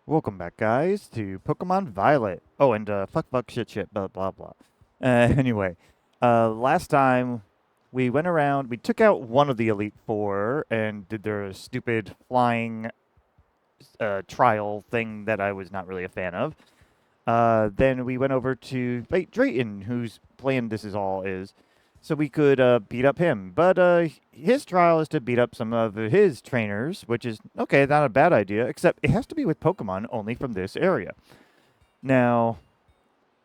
Welcome back, guys, to Pokemon Violet. Oh, and fuck, shit, blah, blah, blah. Anyway, last time we went around, we took out one of the Elite Four and did their stupid flying trial thing that I was not really a fan of. Then we went over to fight Drayton, whose plan this is all is, so we could beat up him. But his trial is to beat up some of his trainers, which is, okay, not a bad idea, except it has to be with Pokemon only from this area. Now,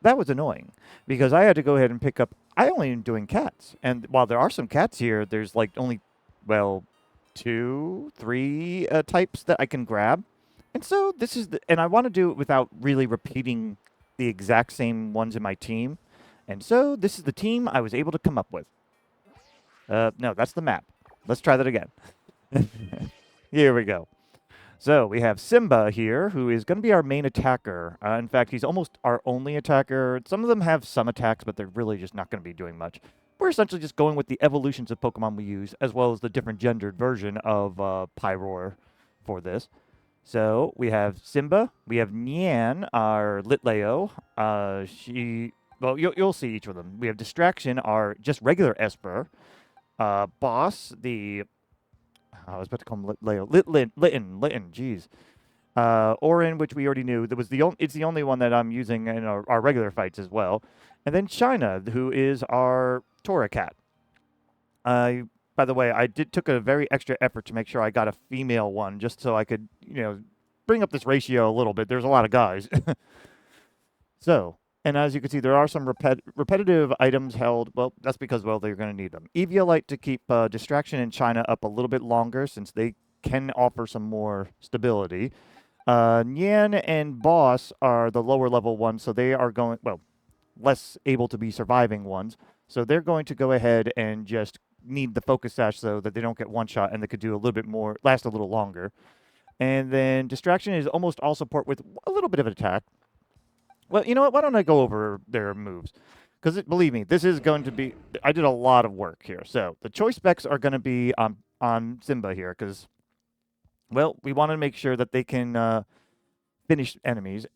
that was annoying, because I had to go ahead and pick up, I only am doing cats. And while there are some cats here, there's like only, well, two, three types that I can grab. And so this is and I want to do it without really repeating the exact same ones in my team. And so this is the team I was able to come up with. No, that's the map. Let's try that again. Here we go. So we have Simba here, who is going to be our main attacker. In fact, he's almost our only attacker. Some of them have some attacks, but they're really just not going to be doing much. We're essentially just going with the evolutions of Pokemon we use, as well as the different gendered version of Pyroar for this. So we have Simba, we have Nian, our Litleo. Well, you'll see each of them. We have Distraction, our just regular Esper. Boss, I was about to call him Litleo. Litten, jeez. Orin, which we already knew. It's the only one that I'm using in our regular fights as well. And then China, who is our Cat. By the way, I took a very extra effort to make sure I got a female one, just so I could, bring up this ratio a little bit. There's a lot of guys. So, and as you can see, there are some repetitive items held. Well, that's because, well, they're going to need them. Eviolite to keep Distraction in China up a little bit longer, since they can offer some more stability. Nian and Boss are the lower level ones, so they are going, well, less able to be surviving ones. So they're going to go ahead and just need the Focus Sash so that they don't get one shot and they could do a little bit more, last a little longer. And then Distraction is almost all support with a little bit of attack. Well, you know what? Why don't I go over their moves? Because believe me, this is going to be. I did a lot of work here. So the choice specs are going to be on Simba here because, well, we want to make sure that they can finish enemies.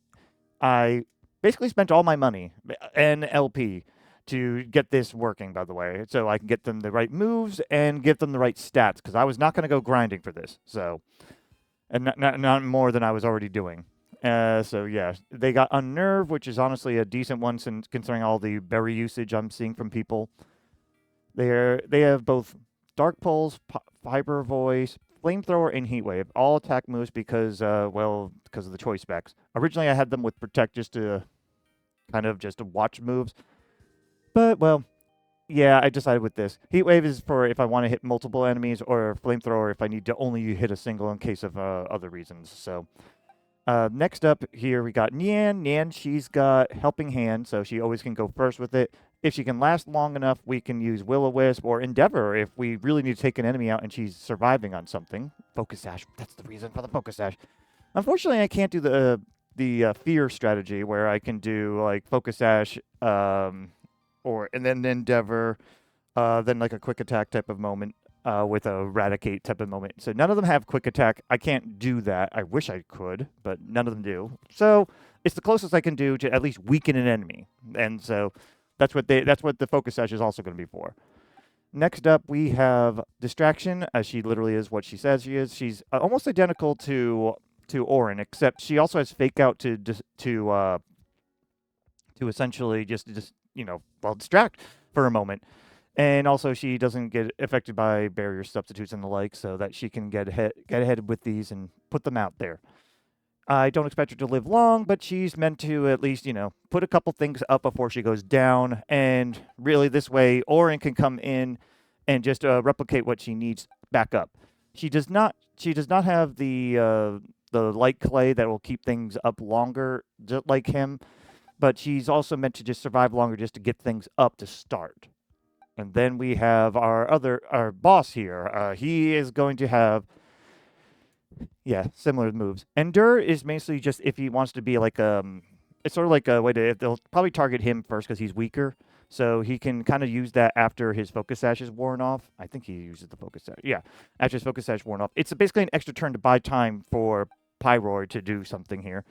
I basically spent all my money and LP to get this working, by the way, so I can get them the right moves and give them the right stats, because I was not going to go grinding for this. So, and not more than I was already doing. So yeah, they got Unnerve, which is honestly a decent one since considering all the berry usage I'm seeing from people. They have both Dark Pulse, Hyper Voice, Flamethrower, and Heat Wave, all attack moves because because of the choice specs. Originally, I had them with Protect just to kind of just to watch moves, but well, yeah, I decided with this. Heat Wave is for if I want to hit multiple enemies, or Flamethrower if I need to only hit a single in case of other reasons. So. Next up here, we got Nian. Nian, she's got Helping Hand, so she always can go first with it. If she can last long enough, we can use Will-O-Wisp or Endeavor if we really need to take an enemy out and she's surviving on something. Focus Sash, that's the reason for the Focus Sash. Unfortunately, I can't do the Fear strategy where I can do like Focus Sash and then Endeavor, then like a Quick Attack type of moment. With a Eradicate type of moment. So none of them have Quick Attack. I can't do that. I wish I could, but none of them do. So it's the closest I can do to at least weaken an enemy. And so that's what the Focus Sash is also going to be for. Next up, we have Distraction, as she literally is what she says she is. She's almost identical to Orin, except she also has Fake Out to essentially just distract for a moment. And also, she doesn't get affected by barrier substitutes and the like, so that she can get ahead with these and put them out there. I don't expect her to live long, but she's meant to at least, put a couple things up before she goes down. And really, this way, Orin can come in and just replicate what she needs back up. She does not. She does not have the light clay that will keep things up longer, just like him. But she's also meant to just survive longer, just to get things up to start. And then we have our boss here. He is going to have, yeah, similar moves. Endure is basically just if he wants to be like it's sort of like a way to, they'll probably target him first because he's weaker. So he can kind of use that after his Focus Sash is worn off. I think he uses the Focus Sash. Yeah, after his Focus Sash worn off. It's basically an extra turn to buy time for Pyroid to do something here.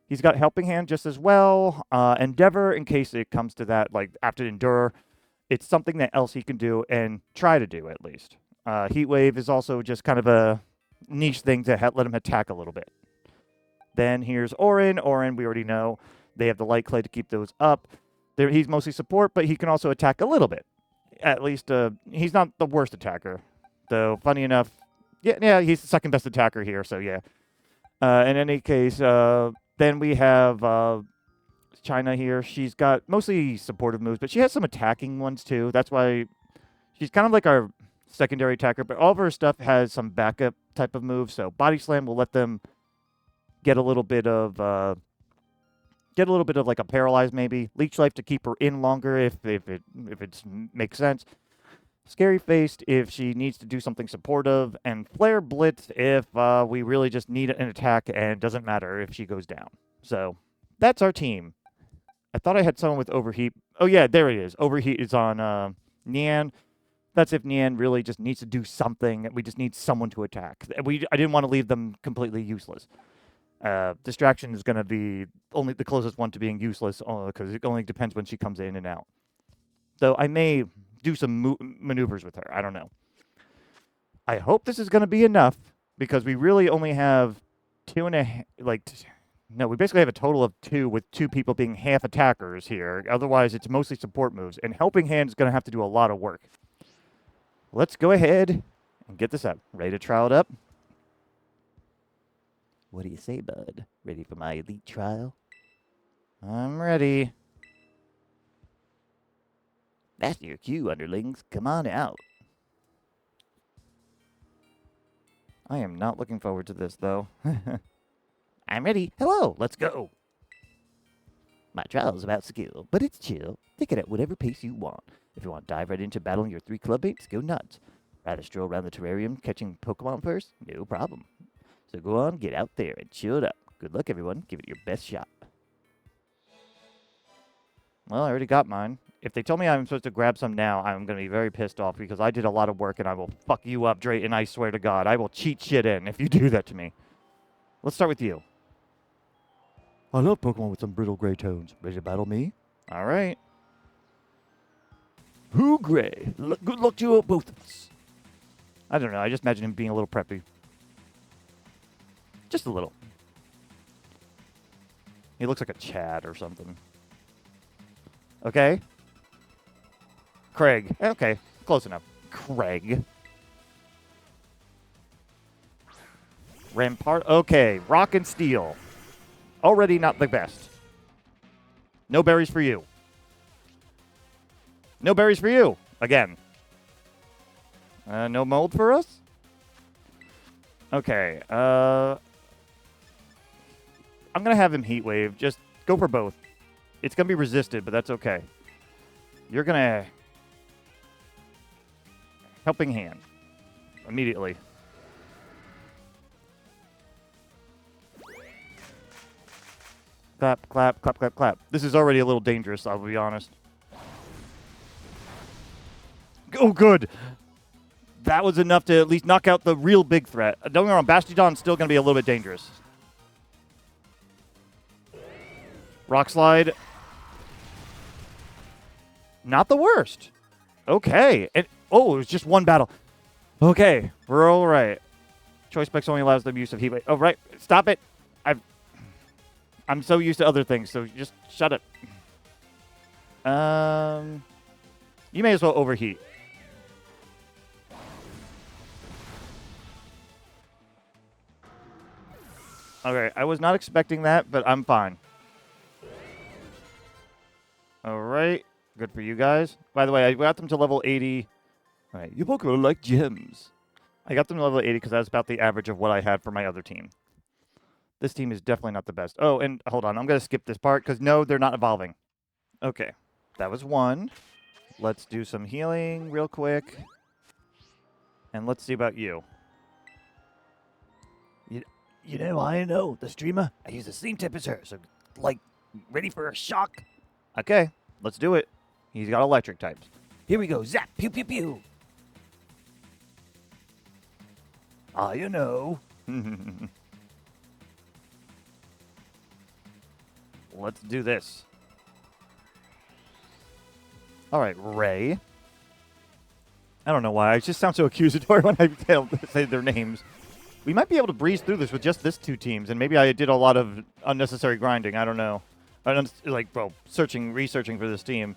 He's got Helping Hand just as well. Endeavor, in case it comes to that, like after Endure, it's something that else he can do and try to do at least. Heat Wave is also just kind of a niche thing to let him attack a little bit. Then here's Orin. Orin, we already know. They have the Light Clay to keep those up. He's mostly support, but he can also attack a little bit. At least he's not the worst attacker. Though, funny enough, yeah, he's the second best attacker here, so yeah. In any case, then we have China here. She's got mostly supportive moves, but she has some attacking ones too. That's why she's kind of like our secondary attacker, but all of her stuff has some backup type of moves. So Body Slam will let them get a little bit of like a paralyze maybe. Leech Life to keep her in longer if it makes sense. Scary Faced if she needs to do something supportive, and Flare Blitz if we really just need an attack and it doesn't matter if she goes down. So that's our team. I thought I had someone with Overheat. Oh yeah, there it is. Overheat is on Nian. That's if Nian really just needs to do something. We just need someone to attack. I didn't want to leave them completely useless. Distraction is going to be only the closest one to being useless because it only depends when she comes in and out. So I may do some maneuvers with her. I don't know. I hope this is going to be enough because we really only have we basically have a total of 2 with 2 people being half attackers here. Otherwise, it's mostly support moves. And Helping Hand is going to have to do a lot of work. Let's go ahead and get this up. Ready to trial it up? What do you say, bud? Ready for my elite trial? I'm ready. That's your cue, Underlings. Come on out. I am not looking forward to this, though. I'm ready. Hello, let's go. My trial is about skill, but it's chill. Take it at whatever pace you want. If you want to dive right into battling your 3 club mates, go nuts. Rather stroll around the terrarium catching Pokemon first? No problem. So go on, get out there and chill it up. Good luck, everyone. Give it your best shot. Well, I already got mine. If they tell me I'm supposed to grab some now, I'm going to be very pissed off because I did a lot of work and I will fuck you up, Drayton. I swear to God. I will cheat shit in if you do that to me. Let's start with you. I love Pokemon with some brittle gray tones. Ready to battle me? All right. Who gray? Good luck to you both of us. I don't know. I just imagine him being a little preppy. Just a little. He looks like a Chad or something. Okay. Craig. Okay. Close enough. Craig. Rampart. Okay. Rock and Steel. Already not the best. No berries for you. No berries for you. Again. No mold for us? Okay. I'm going to have him Heat Wave. Just go for both. It's going to be resisted, but that's okay. You're going to Helping Hand immediately. Clap, clap, clap, clap, clap. This is already a little dangerous, I'll be honest. Oh, good. That was enough to at least knock out the real big threat. Don't get me wrong, Bastiodon's still going to be a little bit dangerous. Rock Slide. Not the worst. Okay. It was just one battle. Okay. We're all right. Choice Specs only allows the use of Heat Wave. Oh, right. Stop it. I'm so used to other things, so just shut it. You may as well overheat. Okay, I was not expecting that, but I'm fine. All right. Good for you guys. By the way, I got them to level 80. All right, you Pokemon like gems. I got them to level 80 because that's about the average of what I had for my other team. This team is definitely not the best. Oh, and hold on. I'm going to skip this part because, no, they're not evolving. Okay. That was one. Let's do some healing real quick. And let's see about you. You know, I know. The streamer, I use the same tip as her. So, like, ready for a shock? Okay. Let's do it. He's got electric types. Here we go. Zap. Pew, pew, pew. Ah, you know. Let's do this. All right, Ray. I don't know why. I just sound so accusatory when I say their names. We might be able to breeze through this with just this 2 teams, and maybe I did a lot of unnecessary grinding. I don't know. Researching for this team.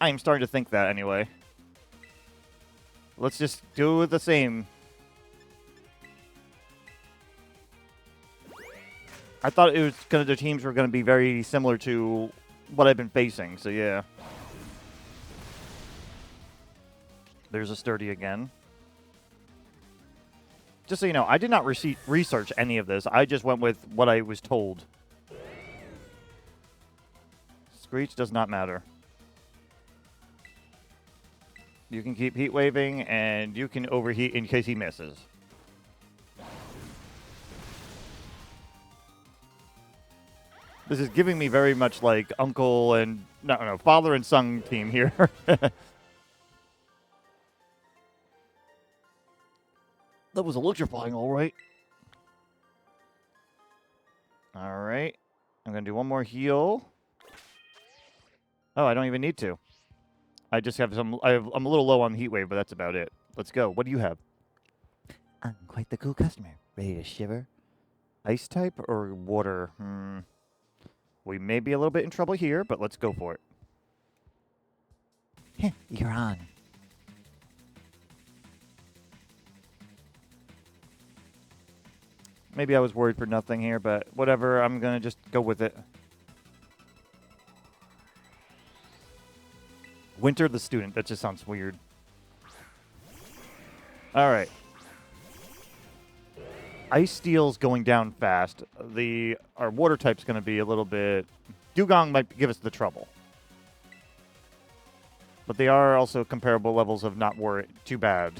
I'm starting to think that anyway. Let's just do the same. I thought the teams were gonna be very similar to what I've been facing. So yeah. There's a sturdy again. Just so you know, I did not research any of this. I just went with what I was told. Screech does not matter. You can keep heat waving, and you can overheat in case he misses. This is giving me very much like uncle and father and son team here. That was electrifying, all right. All right. I'm going to do one more heal. Oh, I don't even need to. I just have I'm a little low on heat wave, but that's about it. Let's go. What do you have? I'm quite the cool customer. Ready to shiver? Ice type or water? We may be a little bit in trouble here, but let's go for it. You're on. Maybe I was worried for nothing here, but whatever. I'm going to just go with it. Winter the student. That just sounds weird. All right. Ice Steel's going down fast. Our water type's going to be a little bit... Dugong might give us the trouble. But they are also comparable levels of not too bad.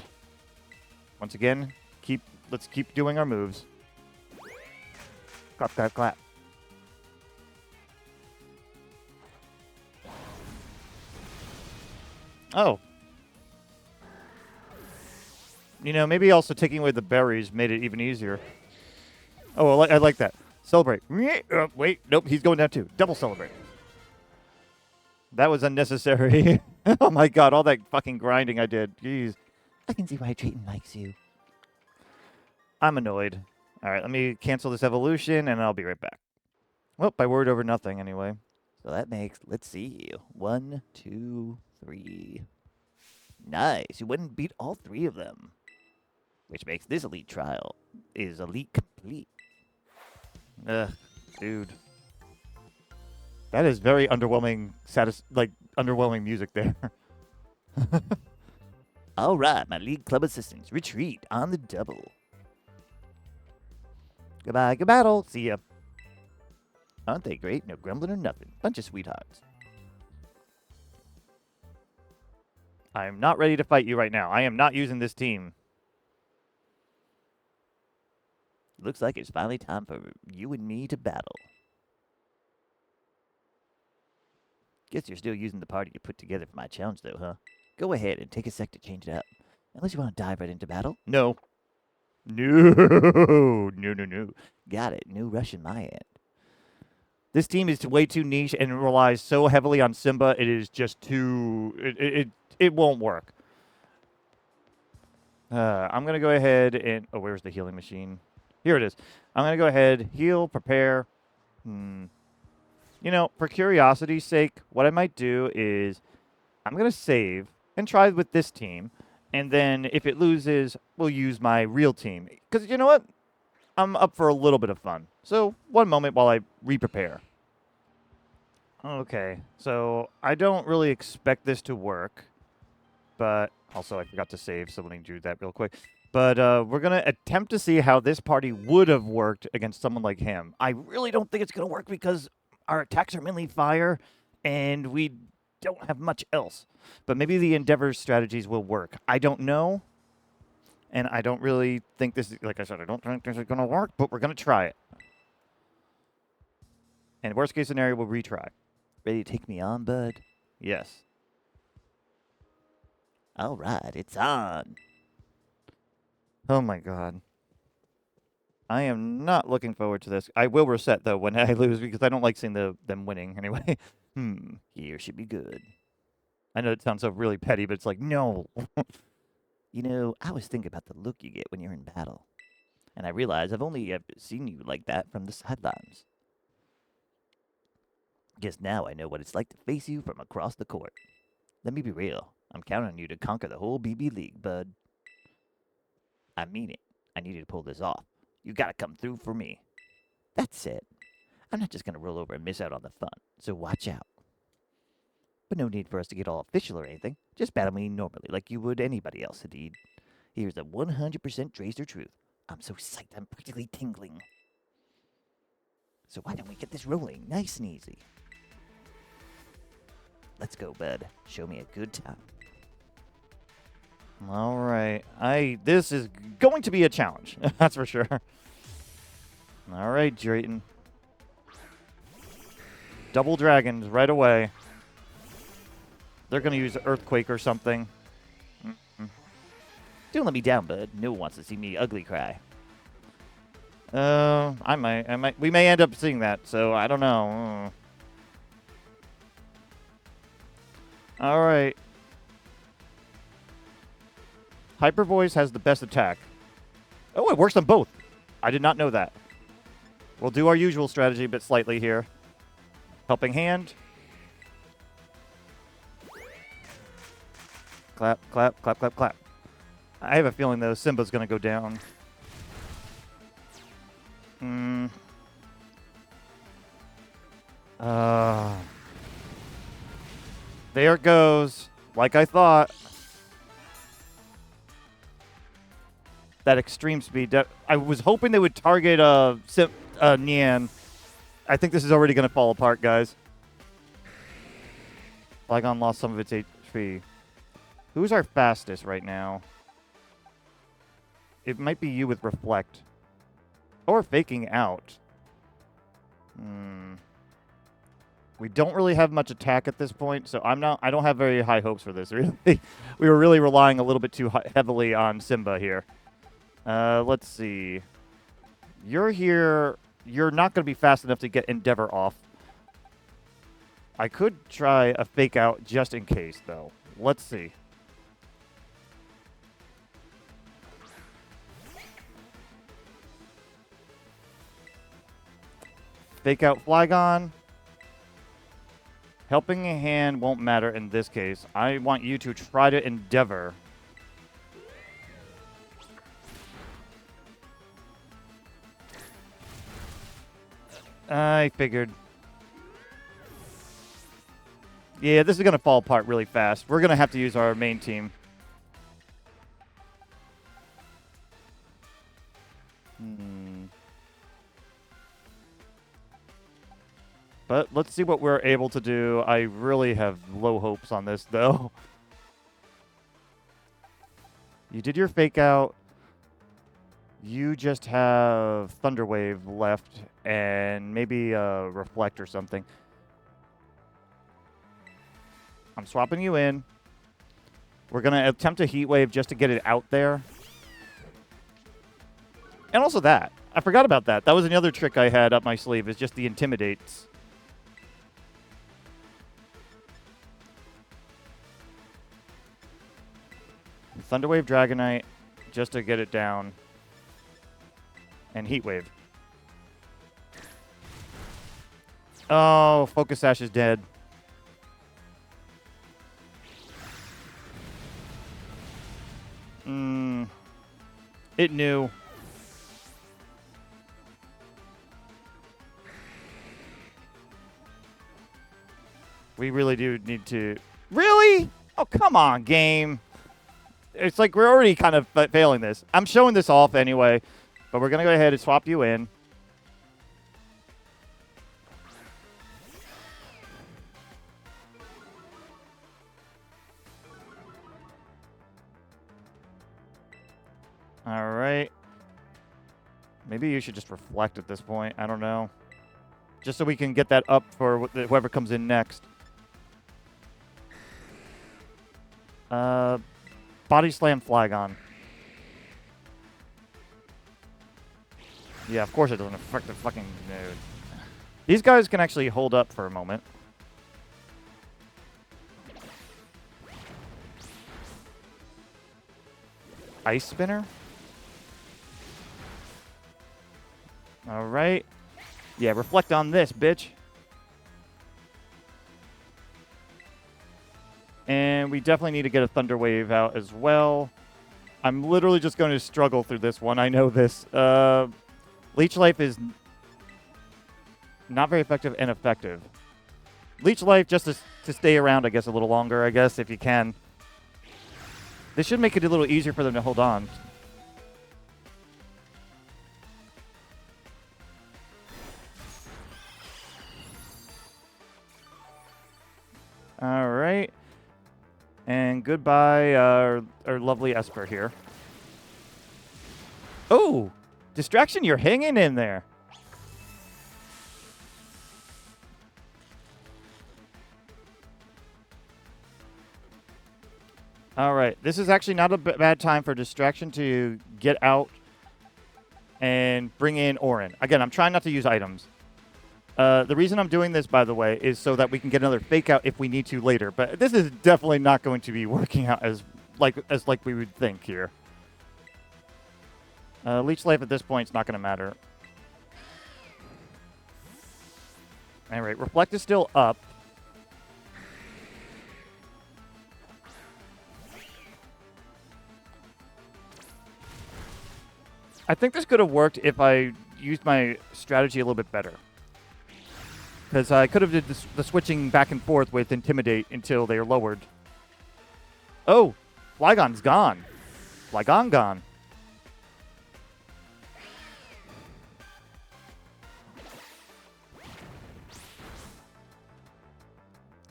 Once again, let's keep doing our moves. Clap, clap, clap. Oh. You know, maybe also taking away the berries made it even easier. Oh, I like that. Celebrate. Wait, nope, he's going down too. Double celebrate. That was unnecessary. Oh my god, all that fucking grinding I did. Jeez. I can see why Drayton likes you. I'm annoyed. All right, let me cancel this evolution, and I'll be right back. Well, I worried over nothing anyway. So that makes, let's see, 1, 2, 3. Nice. You went and beat all 3 of them. Which makes this elite trial is elite complete. Ugh, dude. That is very underwhelming, underwhelming music there. All right, my league club assistants, retreat on the double. Goodbye, good battle. See ya. Aren't they great? No grumbling or nothing. Bunch of sweethearts. I'm not ready to fight you right now. I am not using this team. Looks like it's finally time for you and me to battle. Guess you're still using the party you put together for my challenge, though, huh? Go ahead and take a sec to change it up. Unless you want to dive right into battle. No. No. Got it. No rush in my end. This team is way too niche and relies so heavily on Simba. It is just too... It won't work. I'm going to go ahead and... Oh, where's the healing machine? Here it is. I'm going to go ahead, heal, prepare. You know, for curiosity's sake, what I might do is I'm going to save and try with this team. And then if it loses, we'll use my real team. Because you know what? I'm up for a little bit of fun. So one moment while I re-prepare. Okay, so I don't really expect this to work. But also I forgot to save, so let me do that real quick. But we're going to attempt to see how this party would have worked against someone like him. I really don't think it's going to work because our attacks are mainly fire, and we don't have much else. But maybe the Endeavor strategies will work. I don't know, and I don't really think this is, like I said, I don't think this is going to work, but we're going to try it. And worst case scenario, we'll retry. Ready to take me on, bud? Yes. All right, it's on. Oh my god. I am not looking forward to this. I will reset, though, when I lose, because I don't like seeing them winning anyway. Here should be good. I know it sounds so really petty, but it's like, no. You know, I always think about the look you get when you're in battle. And I realize I've only ever seen you like that from the sidelines. Guess now I know what it's like to face you from across the court. Let me be real. I'm counting on you to conquer the whole BB League, bud. I mean it. I need you to pull this off. You gotta come through for me. That's it. I'm not just gonna roll over and miss out on the fun, so watch out. But no need for us to get all official or anything. Just battle me normally, like you would anybody else, indeed. Here's the 100% Tracer truth. I'm so psyched I'm practically tingling. So why don't we get this rolling nice and easy? Let's go, bud. Show me a good time. All right. This is going to be a challenge. That's for sure. All right, Drayton. Double dragons right away. They're going to use Earthquake or something. Don't let me down, bud. No one wants to see me ugly cry. I might. We may end up seeing that, so I don't know. All right. Hyper Voice has the best attack. Oh, it works on both. I did not know that. We'll do our usual strategy, but slightly here. Helping Hand. Clap, clap, clap, clap, clap. I have a feeling, though, Simba's going to go down. There it goes. Like I thought. That extreme speed. I was hoping they would target Nian. I think this is already going to fall apart, guys. Flygon lost some of its HP. Who's our fastest right now? It might be you with Reflect. Or Faking Out. We don't really have much attack at this point, so I don't have very high hopes for this. Really, we were really relying a little bit too heavily on Simba here. Let's see. You're here. You're not going to be fast enough to get Endeavor off. I could try a Fake Out just in case, though. Let's see. Fake Out Flygon. Helping a Hand won't matter in this case. I want you to try to Endeavor. I figured. Yeah, this is going to fall apart really fast. We're going to have to use our main team. But let's see what we're able to do. I really have low hopes on this, though. You did your Fake Out. You just have Thunder Wave left and maybe a Reflect or something. I'm swapping you in. We're going to attempt a Heat Wave just to get it out there. And also that. I forgot about that. That was another trick I had up my sleeve, is just the Intimidates. Thunder Wave Dragonite just to get it down. And Heat Wave. Oh, Focus Sash is dead. It knew. We really do need to... Really? Oh, come on, game. It's like we're already kind of failing this. I'm showing this off anyway, but we're going to go ahead and swap you in. All right. Maybe you should just Reflect at this point. I don't know. Just so we can get that up for whoever comes in next. Body Slam Flygon. Yeah, of course it doesn't affect the fucking node. These guys can actually hold up for a moment. Ice spinner. All right. Yeah, reflect on this, bitch. And we definitely need to get a Thunder Wave out as well. I'm literally just going to struggle through this one. I know this. Leech Life is not very effective and effective. Leech Life just to stay around, I guess, a little longer, I guess, if you can. This should make it a little easier for them to hold on. All right. And goodbye, our lovely Esper here. Oh! Distraction, you're hanging in there. All right. This is actually not a bad time for Distraction to get out and bring in Orin. Again, I'm trying not to use items. The reason I'm doing this, by the way, is so that we can get another fake out if we need to later. But this is definitely not going to be working out as like we would think here. Leech Life at this point is not going to matter. All right, Reflect is still up. I think this could have worked if I used my strategy a little bit better. Because I could have did the switching back and forth with Intimidate until they are lowered. Oh, Flygon's gone. Flygon gone.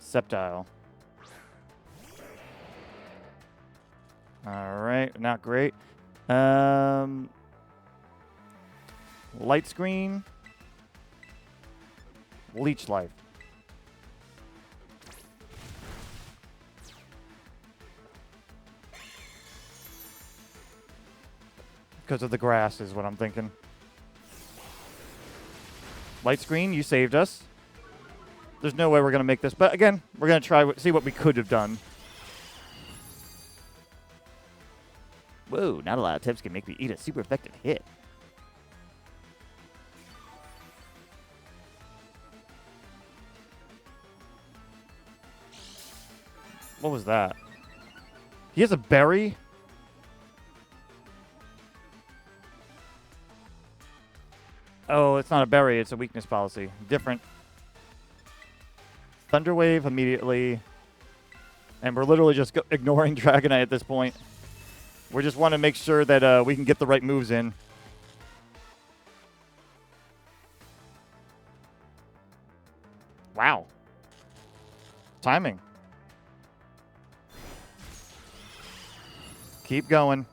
Sceptile. All right, not great. Light Screen. Leech Life. Because of the grass is what I'm thinking. Light Screen, you saved us. There's no way we're going to make this. But again, we're going to try see what we could have done. Whoa, not a lot of tips can make me eat a super effective hit. What was that? He has a berry? Oh, it's not a berry. It's a weakness policy. Different. Thunder Wave immediately. And we're literally just ignoring Dragonite at this point. We just want to make sure that we can get the right moves in. Wow. Timing. Keep going.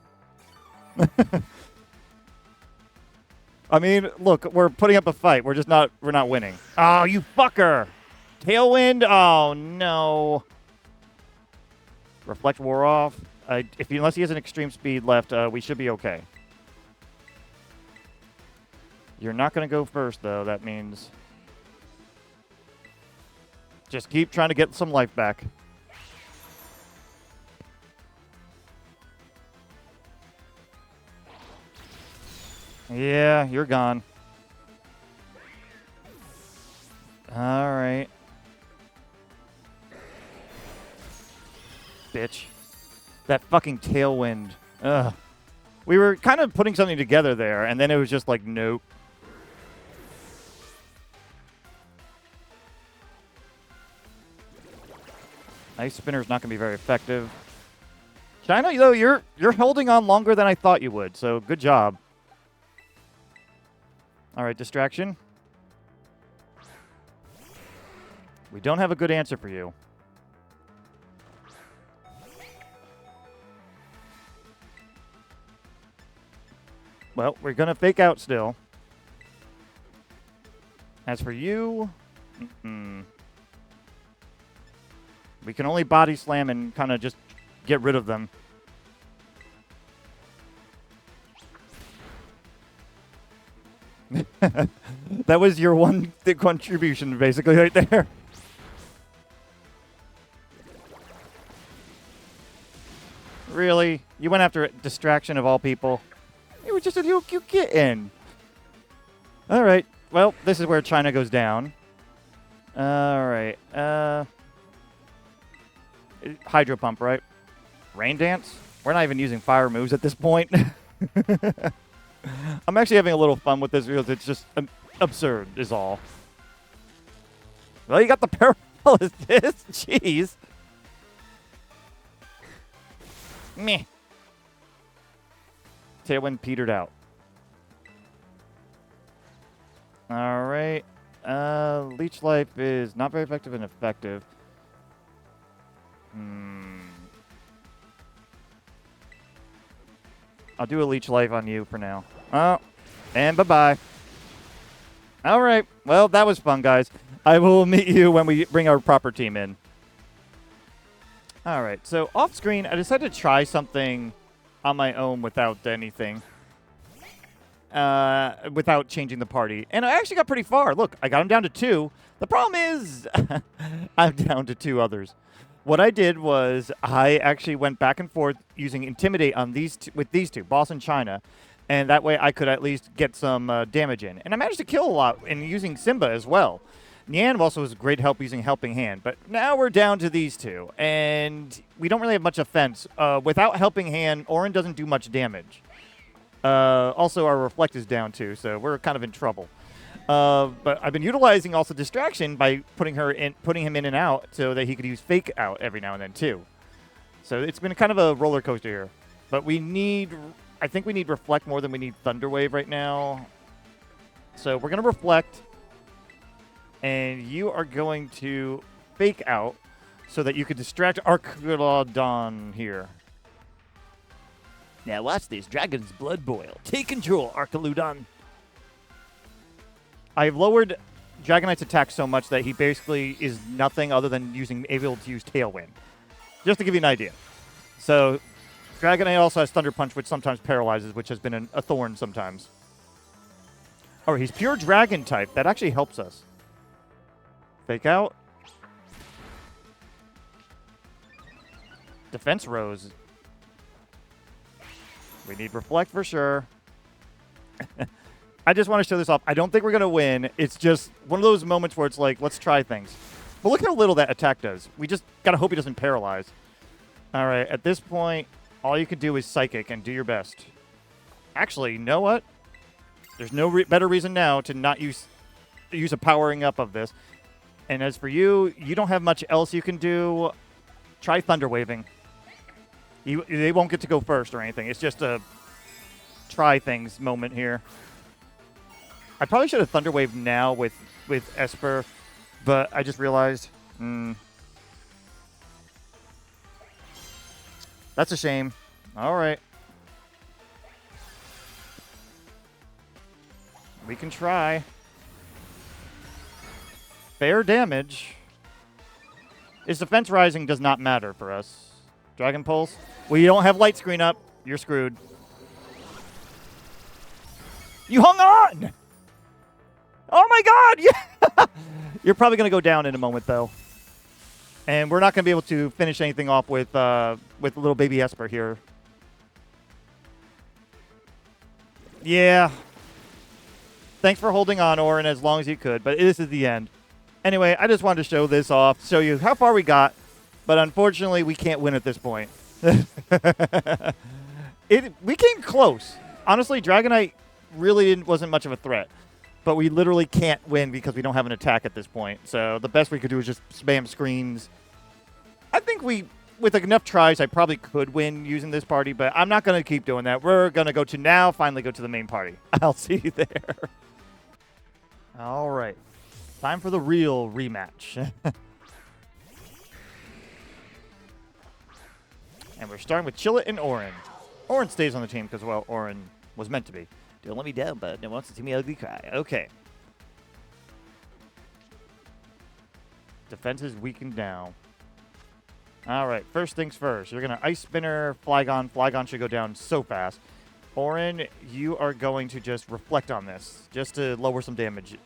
I mean, look, we're putting up a fight. We're not winning. Oh, you fucker. Tailwind? Oh, no. Reflect wore off. Unless he has an extreme speed left, we should be okay. You're not going to go first, though. That means just keep trying to get some life back. Yeah, you're gone. All right. Bitch. That fucking tailwind. Ugh. We were kind of putting something together there, and then it was just like, nope. Ice Spinner's not going to be very effective. China, though, you're holding on longer than I thought you would, so good job. All right, Distraction. We don't have a good answer for you. Well, we're going to fake out still. As for you, we can only body slam and kind of just get rid of them. That was your one contribution, basically, right there. Really? You went after a distraction of all people? It was just a little cute kitten. All right. Well, this is where China goes down. All right. Hydro pump, right? Rain dance? We're not even using fire moves at this point. I'm actually having a little fun with this because it's just absurd is all. Well, you got the paralysis. Jeez. Meh. Tailwind petered out. All right. Leech Life is not very effective and effective. I'll do a Leech Life on you for now. Oh, and bye-bye. All right. Well, that was fun, guys. I will meet you when we bring our proper team in. All right. So off screen, I decided to try something on my own without anything. Without changing the party. And I actually got pretty far. Look, I got him down to 2. The problem is I'm down to 2 others. What I did was I actually went back and forth using Intimidate on with these two, Boss and China. And that way I could at least get some damage in. And I managed to kill a lot in using Simba as well. Nian also was great help using Helping Hand. But now we're down to these two. And we don't really have much offense. Without Helping Hand, Orin doesn't do much damage. Also, our Reflect is down too, so we're kind of in trouble. But I've been utilizing also Distraction by putting him in and out so that he could use Fake Out every now and then too. So it's been kind of a roller coaster here. But I think we need Reflect more than we need Thunder Wave right now. So we're going to Reflect, and you are going to Fake Out so that you could distract Archelodon here. Now watch this. Dragon's Blood Boil. Take control, Archelodon. I've lowered Dragonite's attack so much that he basically is nothing other than able to use Tailwind. Just to give you an idea. So, Dragonite also has Thunder Punch, which sometimes paralyzes, which has been a thorn sometimes. Oh, he's pure Dragon type. That actually helps us. Fake Out. Defense Rose. We need Reflect for sure. I just want to show this off. I don't think we're going to win. It's just one of those moments where it's like, let's try things. But look how little that attack does. We just got to hope he doesn't paralyze. All right, at this point, all you can do is Psychic and do your best. Actually, you know what? There's no better reason now to not use a powering up of this. And as for you, you don't have much else you can do. Try Thunder Waving. They won't get to go first or anything. It's just a try things moment here. I probably should have Thunder Wave now with Esper, but I just realized. That's a shame. All right. We can try. Fair damage. His defense rising does not matter for us. Dragon Pulse. We don't have light screen up. You're screwed. You hung on! Oh my god! Yeah! You're probably going to go down in a moment, though. And we're not going to be able to finish anything off with little baby Esper here. Yeah. Thanks for holding on, Orin, as long as you could. But this is the end. Anyway, I just wanted to show this off, show you how far we got. But unfortunately, we can't win at this point. We came close. Honestly, Dragonite really wasn't much of a threat. But we literally can't win because we don't have an attack at this point. So the best we could do is just spam screens. I think with enough tries, I probably could win using this party. But I'm not going to keep doing that. We're going to finally go to the main party. I'll see you there. All right. Time for the real rematch. And we're starting with Chillet and Orin. Orin stays on the team because, well, Orin was meant to be. Don't let me down, bud. No one wants to see me ugly cry. Okay. Defense is weakened down. All right. First things first. You're going to Ice Spinner Flygon. Flygon should go down so fast. Orin, you are going to just reflect on this, just to lower some damage.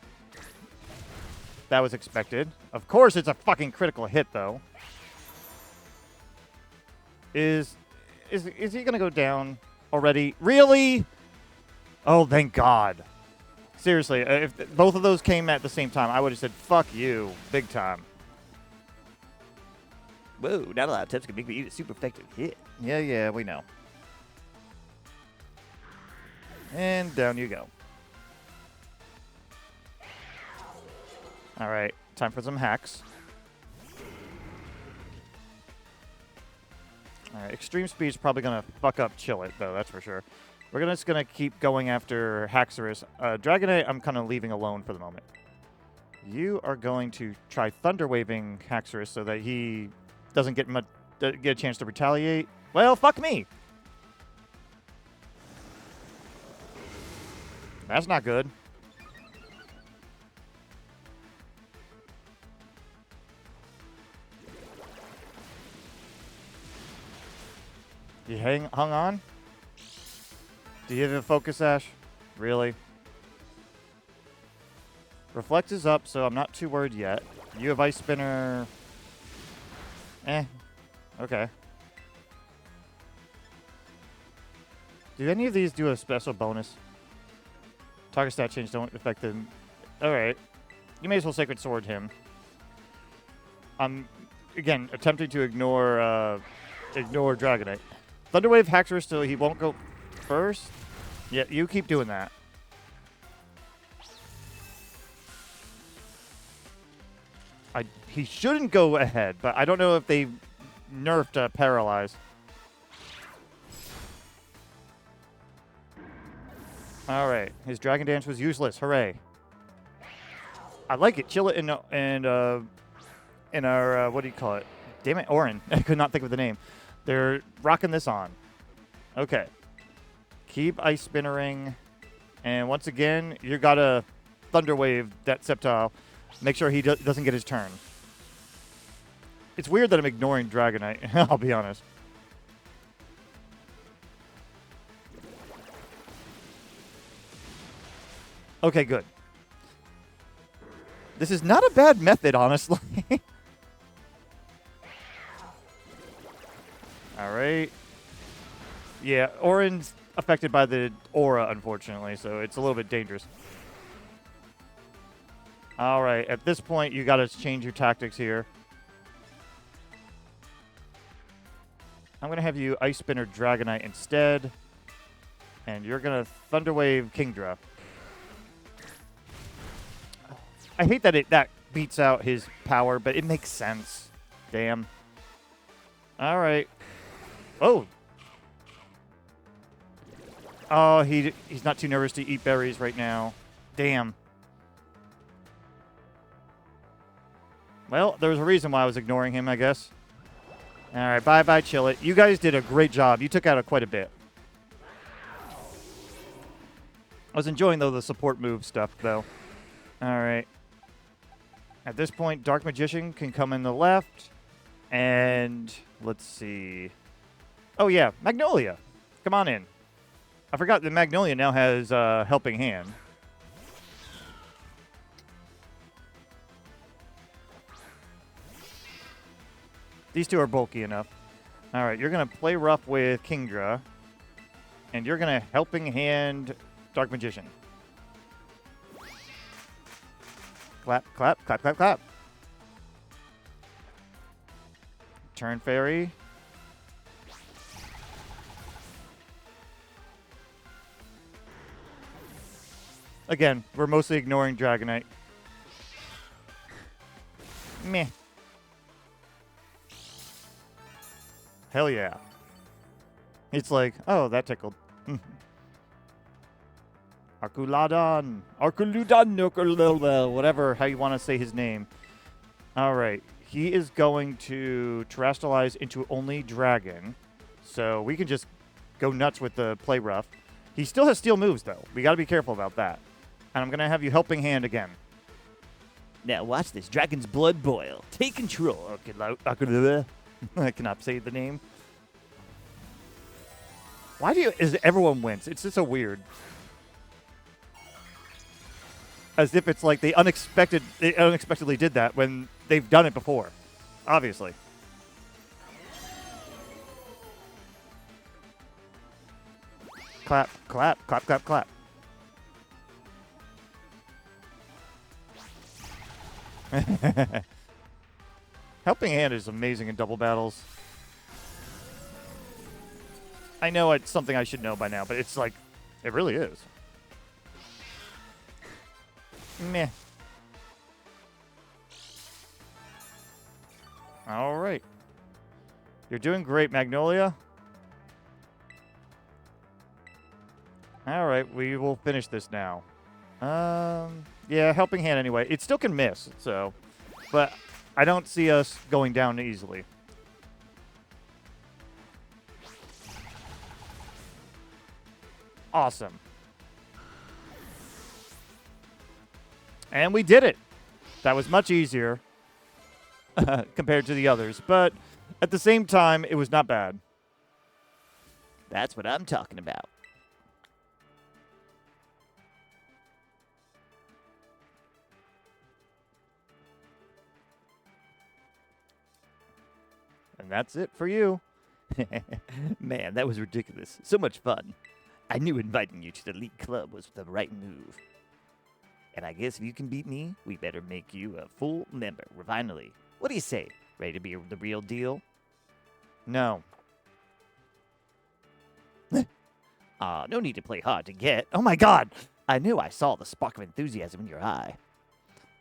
That was expected. Of course it's a fucking critical hit, though. Is he going to go down already? Really? Oh, thank God. Seriously, if both of those came at the same time, I would have said, fuck you, big time. Whoa, not a lot of tips can make me eat a super effective hit. Yeah, we know. And down you go. All right, time for some hacks. All right, extreme speed is probably going to fuck up Chill It, though, that's for sure. We're just going to keep going after Haxorus. Dragonite, I'm kind of leaving alone for the moment. You are going to try Thunder Waving Haxorus so that he doesn't get a chance to retaliate. Well, fuck me. That's not good. You hung on? Do you have a focus ash? Really? Reflect is up, so I'm not too worried yet. You have Ice Spinner. Okay. Do any of these do a special bonus? Target stat change don't affect them. Alright. You may as well Sacred Sword him. I'm, again, attempting to ignore Dragonite. Thunderwave Haxorus, so he won't go first. Yeah, you keep doing that. He shouldn't go ahead, but I don't know if they nerfed Paralyze. All right, his Dragon Dance was useless. Hooray! I like it. Chill It in our what do you call it? Damn it, Orin. I could not think of the name. They're rocking this on. Okay. Keep Ice Spinnering. And once again, you got to Thunder Wave that Sceptile. Make sure he doesn't get his turn. It's weird that I'm ignoring Dragonite, I'll be honest. Okay, good. This is not a bad method, honestly. All right. Yeah, Orin's affected by the aura, unfortunately, so it's a little bit dangerous. All right, at this point, you got to change your tactics here. I'm going to have you Ice Spinner Dragonite instead. And you're going to Thunder Wave Kingdra. I hate that that beats out his power, but it makes sense. Damn. All right. Oh. Oh, he's not too nervous to eat berries right now. Damn. Well, there's a reason why I was ignoring him, I guess. All right, bye-bye, Chill It. You guys did a great job. You took out quite a bit. I was enjoying, though, the support move stuff, though. All right. At this point, Dark Magician can come in the left. And let's see. Oh, yeah, Magnolia. Come on in. I forgot that Magnolia now has Helping Hand. These two are bulky enough. All right, you're going to play rough with Kingdra. And you're going to Helping Hand Dark Magician. Clap, clap, clap, clap, clap. Turn Fairy. Again, we're mostly ignoring Dragonite. Meh. Hell yeah. It's like, oh, that tickled. Arculudan. Arculudan. Whatever, how you want to say his name. All right. He is going to Terastallize into only Dragon. So we can just go nuts with the play rough. He still has steel moves, though. We got to be careful about that. And I'm going to have you Helping Hand again. Now watch this. Dragon's blood boil. Take control. I cannot say the name. Why is everyone wins? It's just so weird. As if it's like they unexpectedly did that when they've done it before. Obviously. Clap, clap, clap, clap, clap. Helping Hand is amazing in double battles. I know it's something I should know by now, but it's like, it really is. Meh. All right. You're doing great, Magnolia. All right, we will finish this now. Yeah, Helping Hand anyway. It still can miss, so. But I don't see us going down easily. Awesome. And we did it. That was much easier compared to the others. But at the same time, it was not bad. That's what I'm talking about. And that's it for you. Man, that was ridiculous. So much fun. I knew inviting you to the Elite Club was the right move. And I guess if you can beat me, we better make you a full member. Finally. What do you say? Ready to be the real deal? No. No need to play hard to get. Oh my god! I knew I saw the spark of enthusiasm in your eye.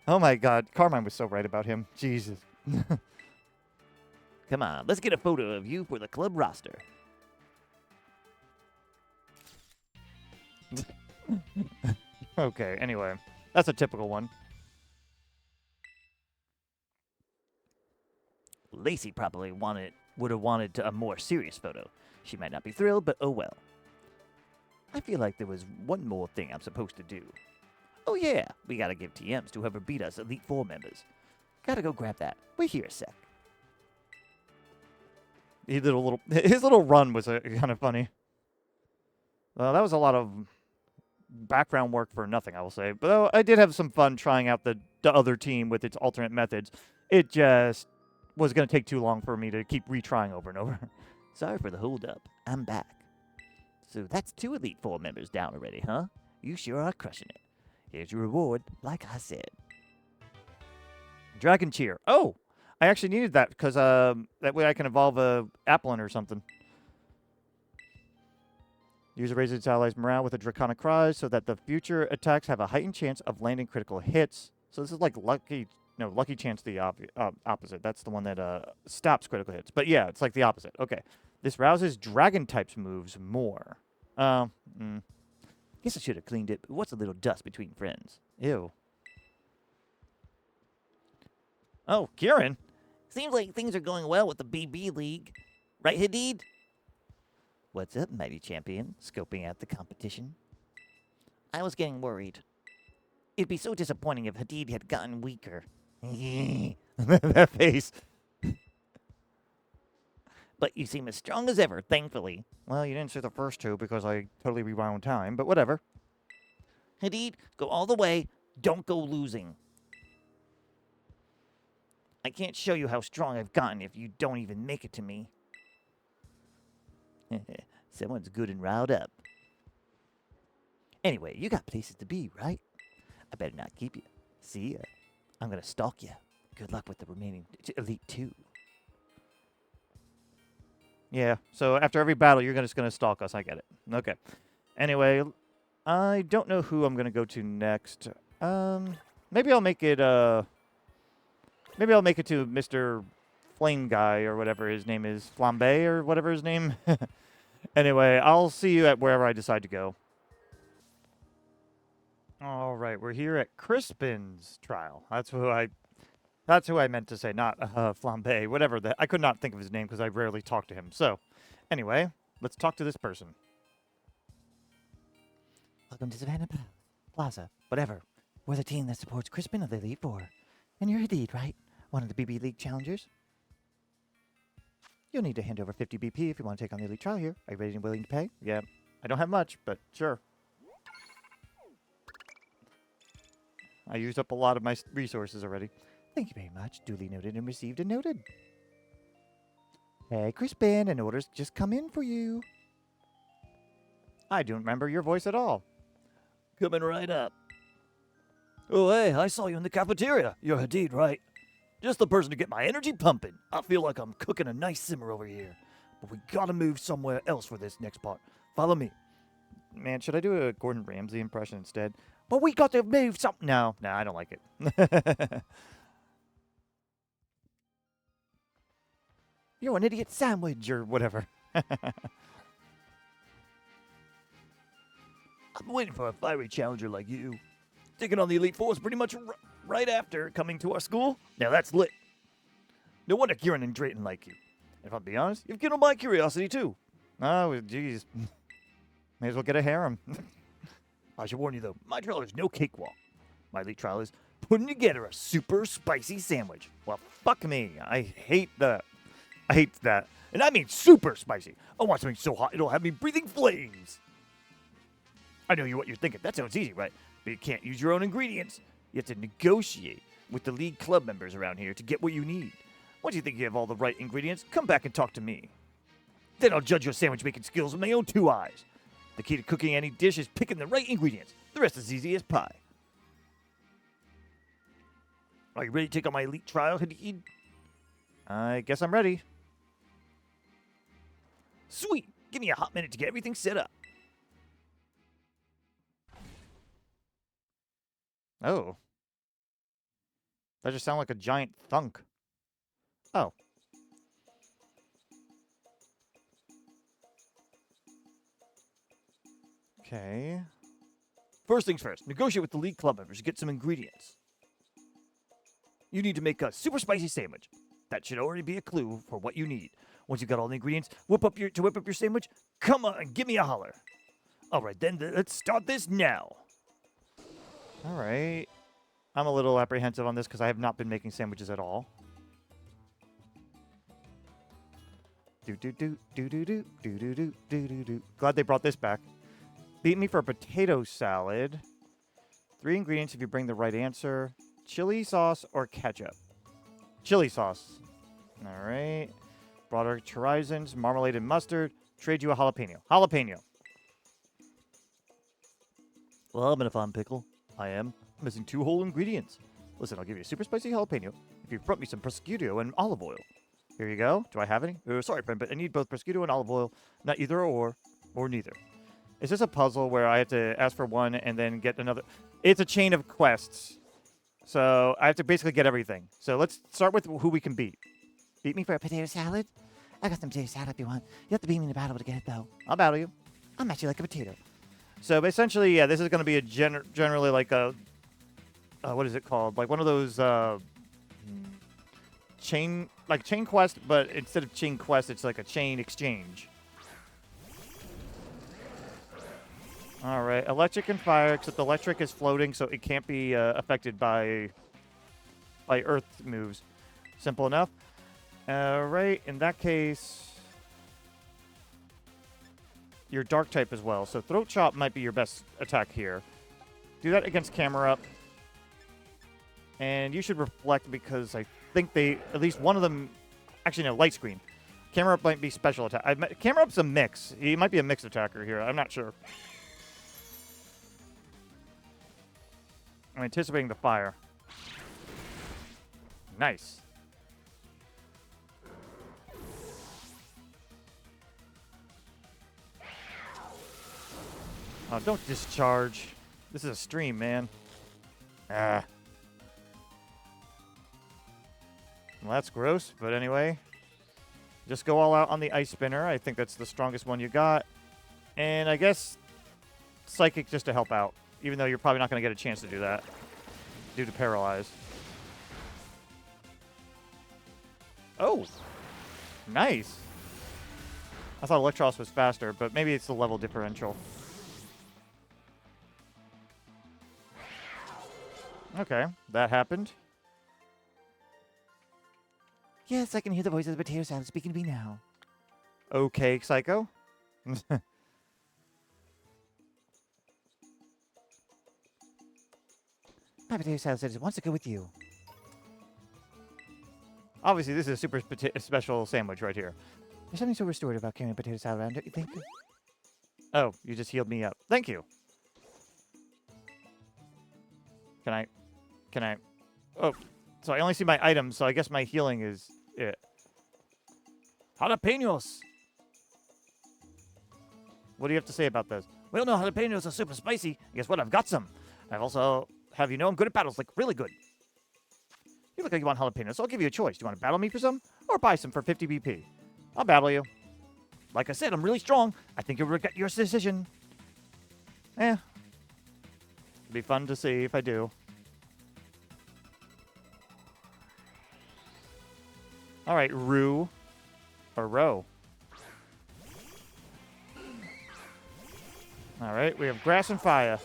Oh my god, Carmine was so right about him. Jesus. Come on, let's get a photo of you for the club roster. Okay, anyway. That's a typical one. Lacey probably would have wanted a more serious photo. She might not be thrilled, but oh well. I feel like there was one more thing I'm supposed to do. Oh yeah, we gotta give TMs to whoever beat us Elite Four members. Gotta go grab that. Wait here a sec. His little run was kind of funny. Well, that was a lot of background work for nothing, I will say. But I did have some fun trying out the other team with its alternate methods. It just was going to take too long for me to keep retrying over and over. Sorry for the hold-up. I'm back. So that's 2 Elite Four members down already, huh? You sure are crushing it. Here's your reward, like I said. Dragon Cheer. Oh! I actually needed that because that way I can evolve a Applin or something. User raises its allies' morale with a Draconic Cry so that the future attacks have a heightened chance of landing critical hits. So this is like Lucky Chance the opposite. That's the one that stops critical hits. But yeah, it's like the opposite. Okay. This rouses Dragon types moves more. Guess I should have cleaned it, but what's a little dust between friends? Ew. Oh, Kieran. Seems like things are going well with the BB League. Right, Hadid? What's up, mighty champion? Scoping out the competition. I was getting worried. It'd be so disappointing if Hadid had gotten weaker. That face. But you seem as strong as ever, thankfully. Well, you didn't say the first 2 because I totally rewound time, but whatever. Hadid, go all the way. Don't go losing. I can't show you how strong I've gotten if you don't even make it to me. Someone's good and riled up. Anyway, you got places to be, right? I better not keep you. See ya. I'm gonna stalk you. Good luck with the remaining Elite 2. Yeah, so after every battle, you're just gonna stalk us. I get it. Okay. Anyway, I don't know who I'm gonna go to next. Maybe I'll make it, Maybe I'll make it to Mr. Flame Guy or whatever his name is. Flambe or whatever his name. Anyway, I'll see you at wherever I decide to go. All right, we're here at Crispin's trial. That's who I meant to say, not Flambe, whatever. I could not think of his name because I rarely talk to him. So, anyway, let's talk to this person. Welcome to Savannah Plaza. Whatever. We're the team that supports Crispin of the Elite Four. And you're Hadid, right? One of the BB League challengers? You'll need to hand over 50 BP if you want to take on the elite trial here. Are you ready and willing to pay? Yeah. I don't have much, but sure. I used up a lot of my resources already. Thank you very much. Duly noted and received and noted. Hey, Crispin, an order's just come in for you. I don't remember your voice at all. Coming right up. Oh, hey, I saw you in the cafeteria. You're Hadid, right? Just the person to get my energy pumping. I feel like I'm cooking a nice simmer over here. But we gotta move somewhere else for this next part. Follow me. Man, should I do a Gordon Ramsay impression instead? But we got to move something. No, I don't like it. You're an idiot sandwich or whatever. I'm waiting for a fiery challenger like you. Taking on the Elite Force pretty much right after coming to our school. Now that's lit. No wonder Kieran and Drayton like you. If I'm being honest, you've kindled my curiosity too. Oh, jeez. May as well get a harem. I should warn you though, my trial is no cakewalk. My elite trial is putting together a super spicy sandwich. Well, fuck me. I hate that. And I mean super spicy. I want something so hot it'll have me breathing flames. I know what you're thinking. That sounds easy, right? But you can't use your own ingredients. You have to negotiate with the league club members around here to get what you need. Once you think you have all the right ingredients, come back and talk to me. Then I'll judge your sandwich making skills with my own two eyes. The key to cooking any dish is picking the right ingredients. The rest is easy as pie. Are you ready to take on my elite trial, Hadid? I guess I'm ready. Sweet. Give me a hot minute to get everything set up. Oh. That just sounded like a giant thunk. Oh. Okay. First things first, negotiate with the league club members to get some ingredients. You need to make a super spicy sandwich. That should already be a clue for what you need. Once you've got all the ingredients, whip up your sandwich, come on and give me a holler. All right, then let's start this now. All right. I'm a little apprehensive on this because I have not been making sandwiches at all. Glad they brought this back. Beat me for a potato salad. 3 ingredients if you bring the right answer. Chili sauce or ketchup? Chili sauce. All right. Broader horizons, marmalade and mustard. Trade you a jalapeno. Jalapeno. Well, I'm in a fine pickle. I am. Missing 2 whole ingredients. Listen, I'll give you a super spicy jalapeno if you brought me some prosciutto and olive oil. Here you go. Do I have any? Sorry, friend, but I need both prosciutto and olive oil. Not either or neither. Is this a puzzle where I have to ask for one and then get another? It's a chain of quests. So I have to basically get everything. So let's start with who we can beat. Beat me for a potato salad? I got some potato salad if you want. You have to beat me in a battle to get it, though. I'll battle you. I'm actually like a potato. So essentially, yeah, this is going to be a generally like a... what is it called? Like one of those chain quest, but instead of chain quest, it's like a chain exchange. All right, electric and fire, except electric is floating, so it can't be affected by earth moves. Simple enough. All right, in that case, you're dark type as well, so throat chop might be your best attack here. Do that against camera up. And you should reflect because I think at least one of them, actually no, light screen. Camera up might be special attack. Camera up's a mix. He might be a mixed attacker here. I'm not sure. I'm anticipating the fire. Nice. Oh, don't discharge. This is a stream, man. Ah. Well, that's gross, but anyway. Just go all out on the ice spinner. I think that's the strongest one you got. And I guess psychic just to help out, even though you're probably not going to get a chance to do that due to paralyze. Oh, nice. I thought Electros was faster, but maybe it's the level differential. Okay, that happened. Yes, I can hear the voice of the potato salad speaking to me now. Okay, Psycho. My potato salad says it wants to go with you. Obviously, this is a super special sandwich right here. There's something so restorative about carrying a potato salad around, don't you think? Oh, you just healed me up. Thank you. Can I? Oh, so I only see my items, so I guess my healing is it. Jalapenos. What do you have to say about this? Well, no, jalapenos are super spicy. Guess what? I've got some. I've also have you know I'm good at battles, like really good. You look like you want jalapenos, so I'll give you a choice. Do you want to battle me for some, or buy some for 50 BP? I'll battle you. Like I said, I'm really strong. I think you'll regret your decision. It'd be fun to see if I do. All right, Rue. Or Row. All right, we have Grass and Fire.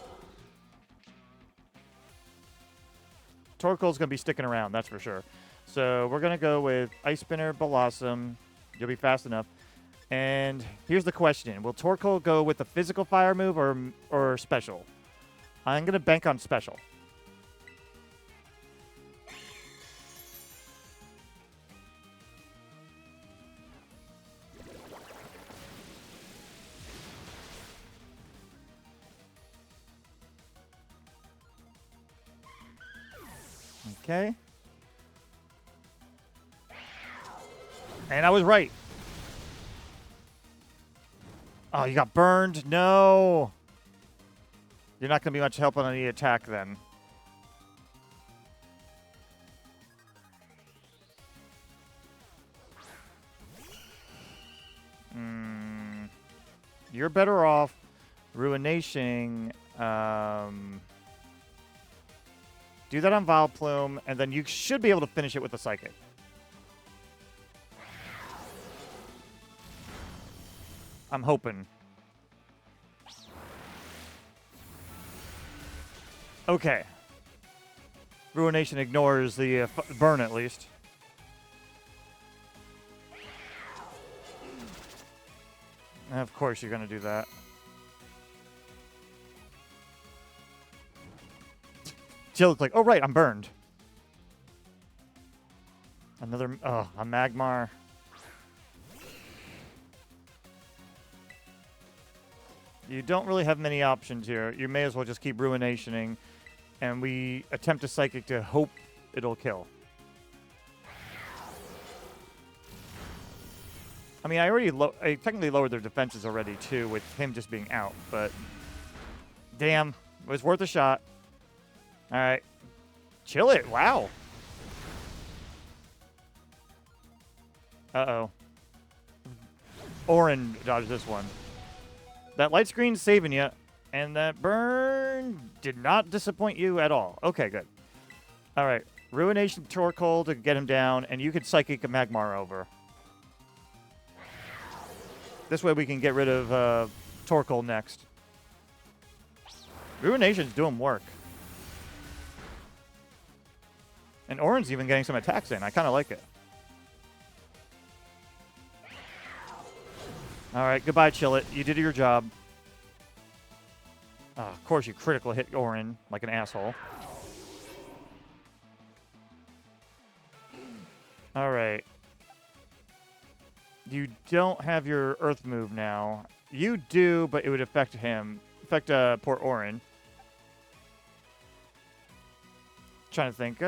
Torkoal's going to be sticking around, that's for sure. So we're going to go with Ice Spinner, Blossom. You'll be fast enough. And here's the question. Will Torkoal go with the physical fire move or special? I'm going to bank on special. Okay. And I was right. Oh, you got burned? No. You're not going to be much help on the attack then. You're better off ruinating. Do that on Vileplume, and then you should be able to finish it with a Psychic. I'm hoping. Okay. Ruination ignores the burn, at least. Of course you're going to do that. Jill looks like, oh, right, I'm burned. Another, a Magmar. You don't really have many options here. You may as well just keep Ruinationing, and we attempt a Psychic to hope it'll kill. I mean, I technically lowered their defenses already, too, with him just being out, but damn, it was worth a shot. All right. Chill it. Wow. Uh-oh. Orin dodged this one. That light screen's saving you, and that burn did not disappoint you at all. Okay, good. All right. Ruination Torkoal to get him down, and you could Psychic a Magmar over. This way we can get rid of Torkoal next. Ruination's doing work. And Orin's even getting some attacks in. I kind of like it. All right, goodbye, Chillet. You did your job. Of course, you critical hit Orin like an asshole. All right. You don't have your Earth move now. You do, but it would affect him. Affect poor Orin. Trying to think.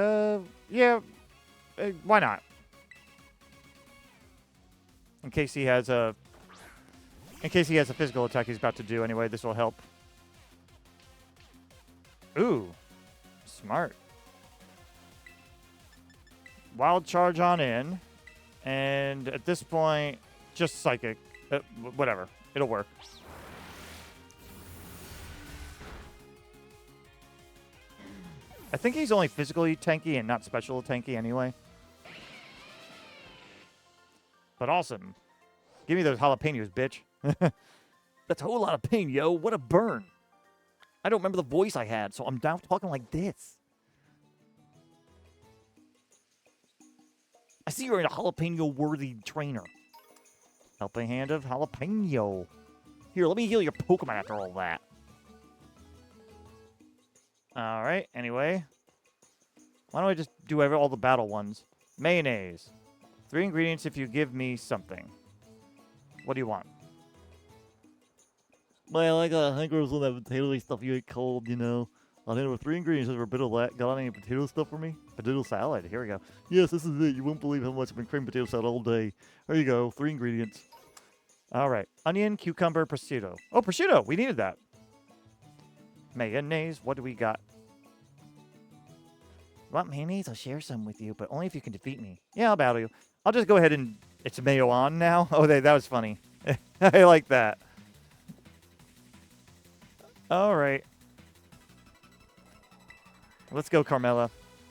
Yeah. Why not? In case he has a physical attack he's about to do anyway, this will help. Ooh. Smart. Wild Charge on in. And at this point, just Psychic. Whatever. It'll work. I think he's only physically tanky and not special tanky anyway. But awesome. Give me those jalapenos, bitch. That's a whole lot of pain, yo. What a burn. I don't remember the voice I had, so I'm down talking like this. see you're a jalapeno-worthy trainer. Helping hand of jalapeno. Here, let me heal your Pokemon after all that. All right, anyway. Why don't I just do all the battle ones? Mayonnaise. 3 ingredients if you give me something. What do you want? Well, I got hungry for that potato stuff you ate cold, you know. I think there were 3 ingredients for a bit of that. Got any potato stuff for me? Potato salad. Here we go. Yes, this is it. You won't believe how much I've been craving potato salad all day. There you go. 3 ingredients. All right. Onion, cucumber, prosciutto. Oh, prosciutto. We needed that. Mayonnaise. What do we got? Want mayonnaise? I'll share some with you, but only if you can defeat me. Yeah, I'll battle you. I'll just go ahead and... It's mayo on now? Oh, that was funny. I like that. All right. Let's go, Carmella.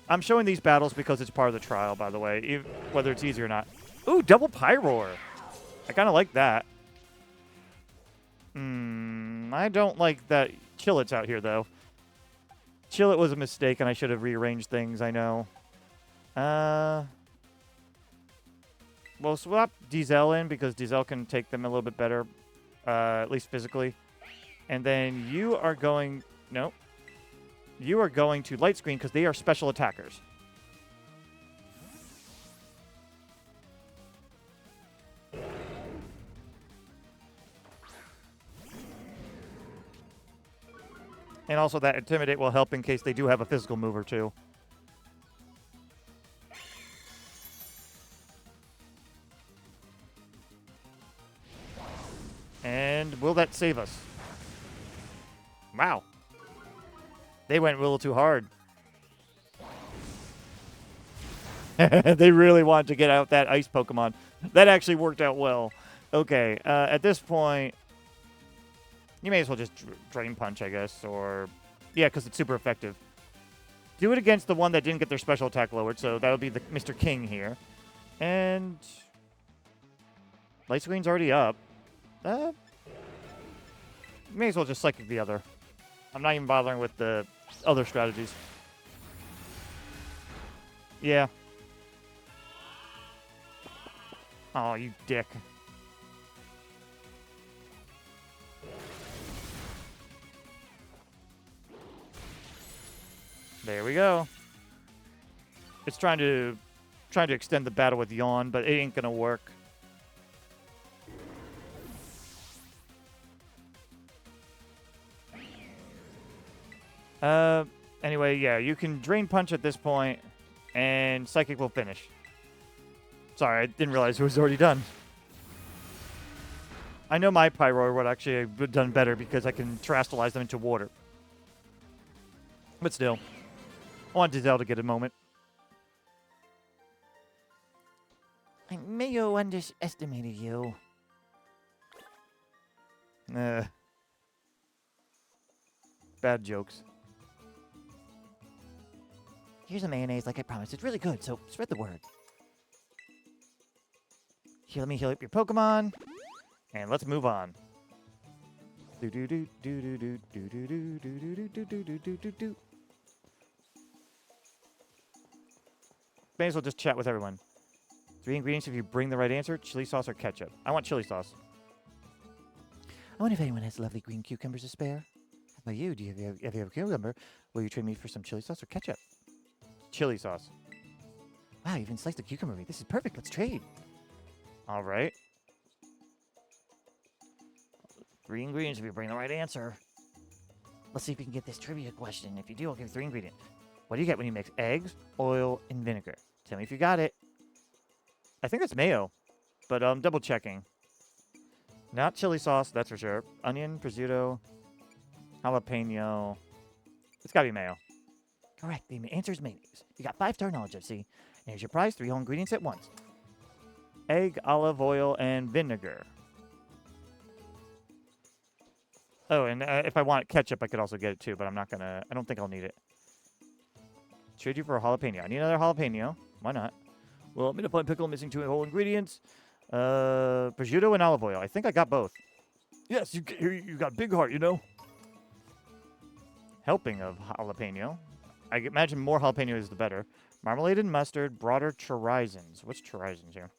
I'm showing these battles because it's part of the trial, by the way, whether it's easy or not. Ooh, double Pyroar. I kind of like that. I don't like that Chillet's out here, though. Chillet was a mistake, and I should have rearranged things, I know. We'll swap Diesel in, because Diesel can take them a little bit better, at least physically. And then you are going... Nope. You are going to Light Screen, because they are special attackers. And also that Intimidate will help in case they do have a physical move or two. And will that save us? Wow. They went a little too hard. They really wanted to get out that ice Pokemon. That actually worked out well. Okay, at this point, you may as well just Drain Punch, I guess, or... Yeah, because it's super effective. Do it against the one that didn't get their special attack lowered, so that'll be the Mr. King here. And... Light Screen's already up. You may as well just Psychic the other. I'm not even bothering with the other strategies. Yeah. Oh, you dick. There we go. It's trying to extend the battle with Yawn, but it ain't gonna work. Anyway, yeah, you can Drain Punch at this point, and Psychic will finish. Sorry, I didn't realize it was already done. I know my Pyroar would actually have done better because I can Terastallize them into water. But still, I want Dizel to get a moment. I may have underestimated you. Bad jokes. Here's a mayonnaise like I promised. It's really good, so spread the word. Here, let me heal up your Pokemon. And let's move on. May as well just chat with everyone. 3 ingredients if you bring the right answer: chili sauce or ketchup. I want chili sauce. I wonder if anyone has lovely green cucumbers to spare. How about you? If you have a cucumber, will you trade me for some chili sauce or ketchup? Chili sauce. Wow, you even sliced a cucumber meat. This is perfect. Let's trade. All right. 3 ingredients if you bring the right answer. Let's see if we can get this trivia question. If you do, I'll give you 3 ingredients. What do you get when you mix eggs, oil, and vinegar? Tell me if you got it. I think that's mayo, but I'm double checking. Not chili sauce, that's for sure. Onion, prosciutto, jalapeno. It's gotta be mayo. Correct. The answer is mayonnaise. You got 5-star knowledge, I see. And here's your prize: 3 whole ingredients at once. Egg, olive oil, and vinegar. Oh, and if I want ketchup, I could also get it too, but I'm not gonna... I don't think I'll need it. Trade you for a jalapeno. I need another jalapeno. Why not? Well, Midnight Pickle missing 2 whole ingredients. Prosciutto and olive oil. I think I got both. Yes, you got big heart, you know. Helping of jalapeno. I imagine more jalapenos the better. Marmalade and mustard, broader chorizons. What's chorizons here?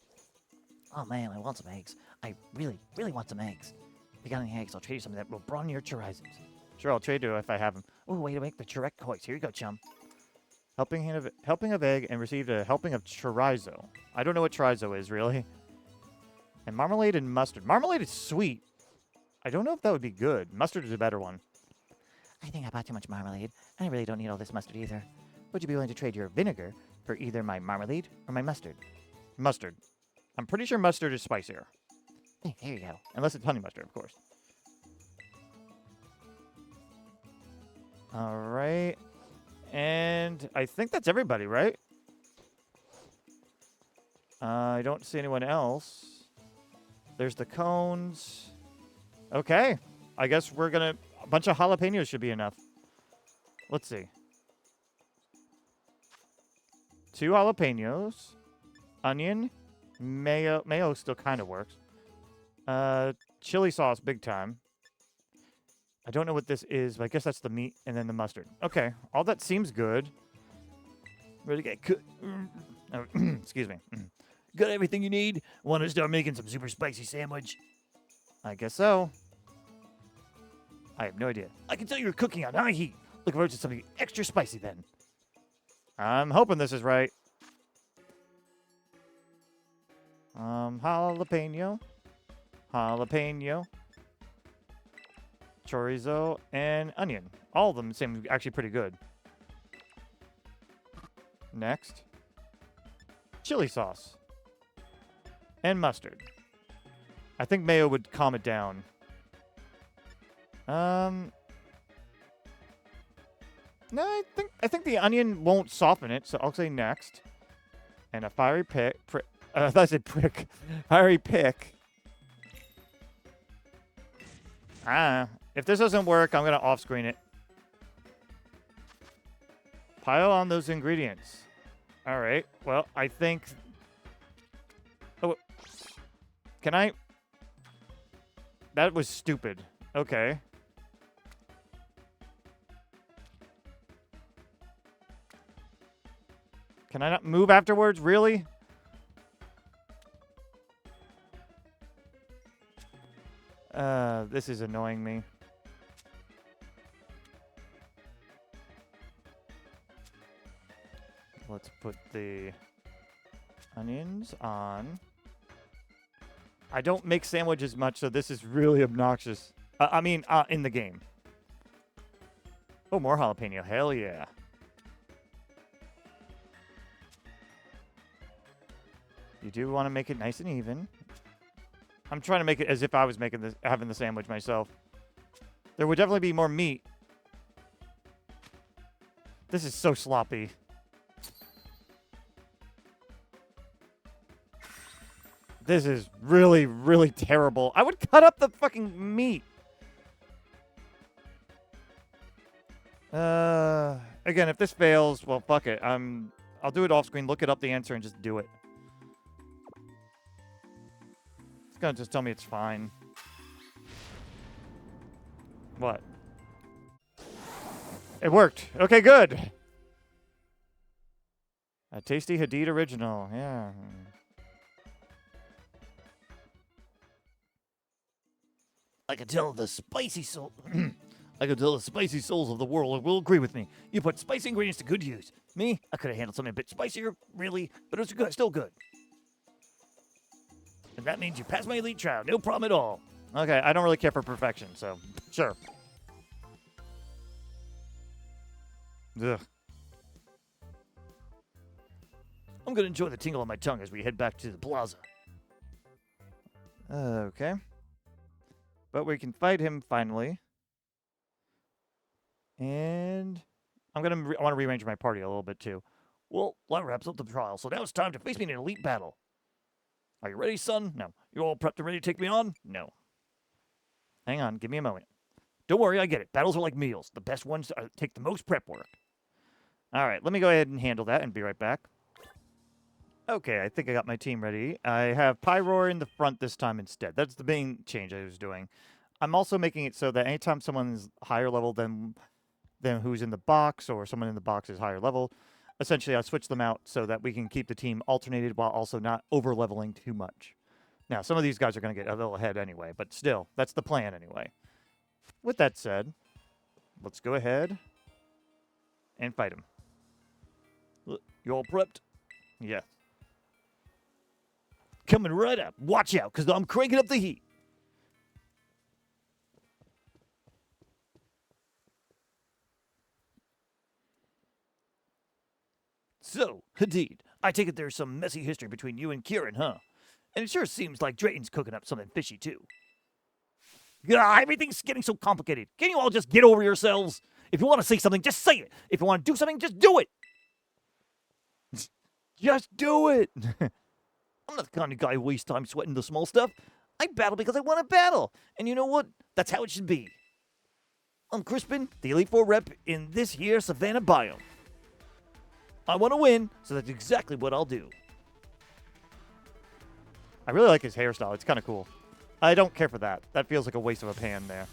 Oh man, I want some eggs. I really, really want some eggs. If you got any eggs, I'll trade you some of that will broaden your chorizons. Sure, I'll trade you if I have them. Oh, way to make the Chirec hoist. Here you go, chum. Helping of egg and received a helping of chorizo. I don't know what chorizo is, really. And marmalade and mustard. Marmalade is sweet. I don't know if that would be good. Mustard is a better one. I think I bought too much marmalade. I really don't need all this mustard either. Would you be willing to trade your vinegar for either my marmalade or my mustard? Mustard. I'm pretty sure mustard is spicier. Hey, here you go. Unless it's honey mustard, of course. All right. And I think that's everybody, right? I don't see anyone else. There's the cones. Okay. I guess we're going to... A bunch of jalapenos should be enough. Let's see. 2 jalapenos. Onion. Mayo. Mayo still kind of works. Chili sauce, big time. I don't know what this is, but I guess that's the meat and then the mustard. Okay, all that seems good. Ready to get cooked? Oh, excuse me. Got everything you need? Want to start making some super spicy sandwich? I guess so. I have no idea. I can tell you're cooking on high heat. Looking forward to something extra spicy then. I'm hoping this is right. Jalapeno. Jalapeno. Chorizo and onion. All of them seem actually pretty good. Next. Chili sauce. And mustard. I think mayo would calm it down. No, I think the onion won't soften it, so I'll say next. And a fiery pick. I thought I said prick. Fiery pick. If this doesn't work, I'm going to off-screen it. Pile on those ingredients. All right. Well, I think... Oh, can I... That was stupid. Okay. Can I not move afterwards? Really? This is annoying me. Let's put the onions on. I don't make sandwiches much, so this is really obnoxious. In the game. Oh, more jalapeno. Hell yeah. You do want to make it nice and even. I'm trying to make it as if I was having the sandwich myself. There would definitely be more meat. This is so sloppy. This is really, really terrible. I would cut up the fucking meat. Again, if this fails, well, fuck it. I'll do it off screen, look it up the answer, and just do it. It's gonna just tell me it's fine. What? It worked. Okay, good. A tasty Hadid original. Yeah. I can tell the spicy soul. I can tell the spicy souls of the world will agree with me. You put spicy ingredients to good use. Me, I could have handled something a bit spicier, really, but it was good, still good. And that means you passed my elite trial, no problem at all. Okay, I don't really care for perfection, so sure. Ugh. I'm gonna enjoy the tingle on my tongue as we head back to the plaza. Okay. But we can fight him finally. And I want to rearrange my party a little bit too. Well, that wraps up the trial, so now it's time to face me in an elite battle. Are you ready, son? No. You all prepped and ready to take me on? No. Hang on, give me a moment. Don't worry, I get it. Battles are like meals. The best ones take the most prep work. All right, let me go ahead and handle that and be right back. Okay, I think I got my team ready. I have Pyroar in the front this time instead. That's the main change I was doing. I'm also making it so that anytime someone's higher level than them who's in the box or someone in the box is higher level. Essentially, I switch them out so that we can keep the team alternated while also not over-leveling too much. Now, some of these guys are going to get a little ahead anyway, but still, that's the plan anyway. With that said, let's go ahead and fight him. You all prepped? Yeah. Coming right up. Watch out, because I'm cranking up the heat. So, Hadid, I take it there's some messy history between you and Kieran, huh? And it sure seems like Drayton's cooking up something fishy, too. Everything's getting so complicated. Can you all just get over yourselves? If you want to say something, just say it. If you want to do something, just do it. Just do it! I'm not the kind of guy who wastes time sweating the small stuff. I battle because I want to battle. And you know what? That's how it should be. I'm Crispin, the Elite Four rep in this here Savannah biome. I want to win, so that's exactly what I'll do. I really like his hairstyle. It's kind of cool. I don't care for that. That feels like a waste of a pan there.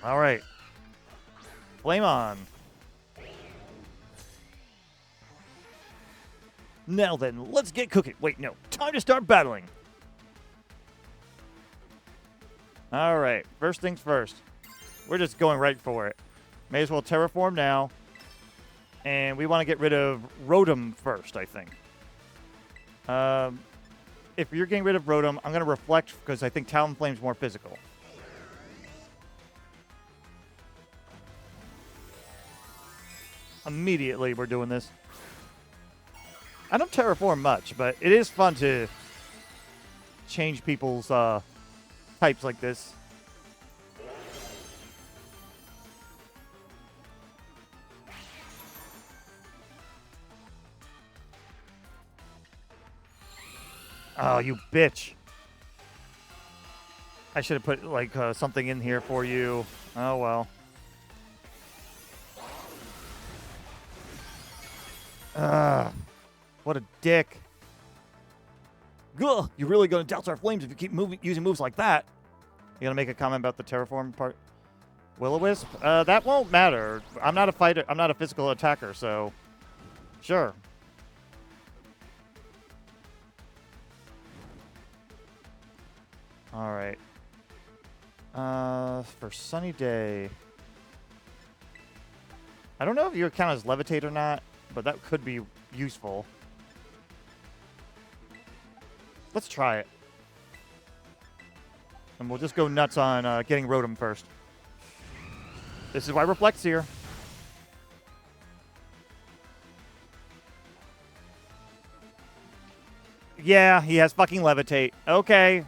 All right. Flame on. Now then, let's get cooking. Wait, no. Time to start battling. All right. First things first. We're just going right for it. May as well terraform now. And we want to get rid of Rotom first, I think. If you're getting rid of Rotom, I'm going to reflect because I think Talonflame's more physical. Immediately, we're doing this. I don't terraform much, but it is fun to change people's types like this. Oh, you bitch. I should have put, like, something in here for you. Oh, well. What a dick. Ugh, you're really going to douse our flames if you keep using moves like that. You gonna make a comment about the terraform part? Will-O-Wisp? That won't matter. I'm not a fighter. I'm not a physical attacker, so... Sure. All right. For Sunny Day... I don't know if you count as Levitate or not, but that could be useful. Let's try it. And we'll just go nuts on getting Rotom first. This is why Reflect's here. Yeah, he has fucking Levitate. Okay.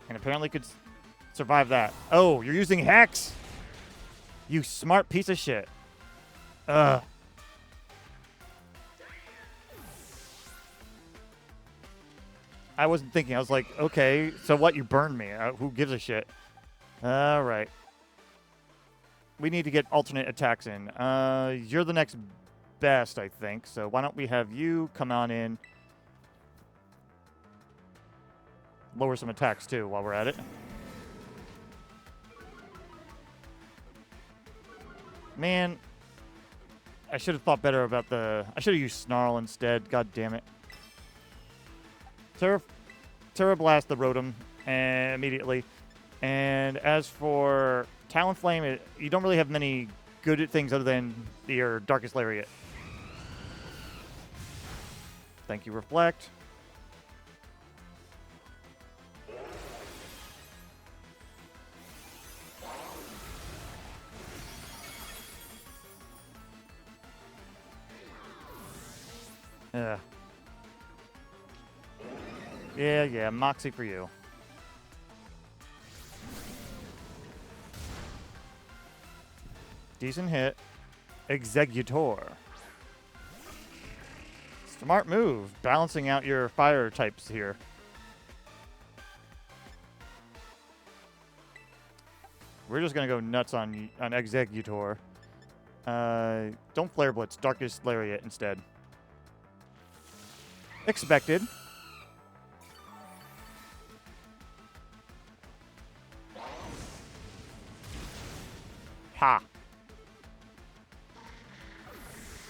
And apparently could survive that. Oh, you're using Hex! You smart piece of shit. Ugh. I wasn't thinking. I was like, okay, so what? You burned me. Who gives a shit? All right. We need to get alternate attacks in. You're the next best, I think. So why don't we have you come on in. Lower some attacks, too, while we're at it. Man, I should have thought better about the... I should have used Snarl instead. God damn it. Terra Blast the Rotom immediately. And as for Talonflame, you don't really have many good things other than your Darkest Lariat. Thank you, Reflect. Yeah, Moxie for you. Decent hit. Executor. Smart move, balancing out your fire types here. We're just going to go nuts on Executor. Don't Flare Blitz, Darkest Lariat instead. Expected. Ha!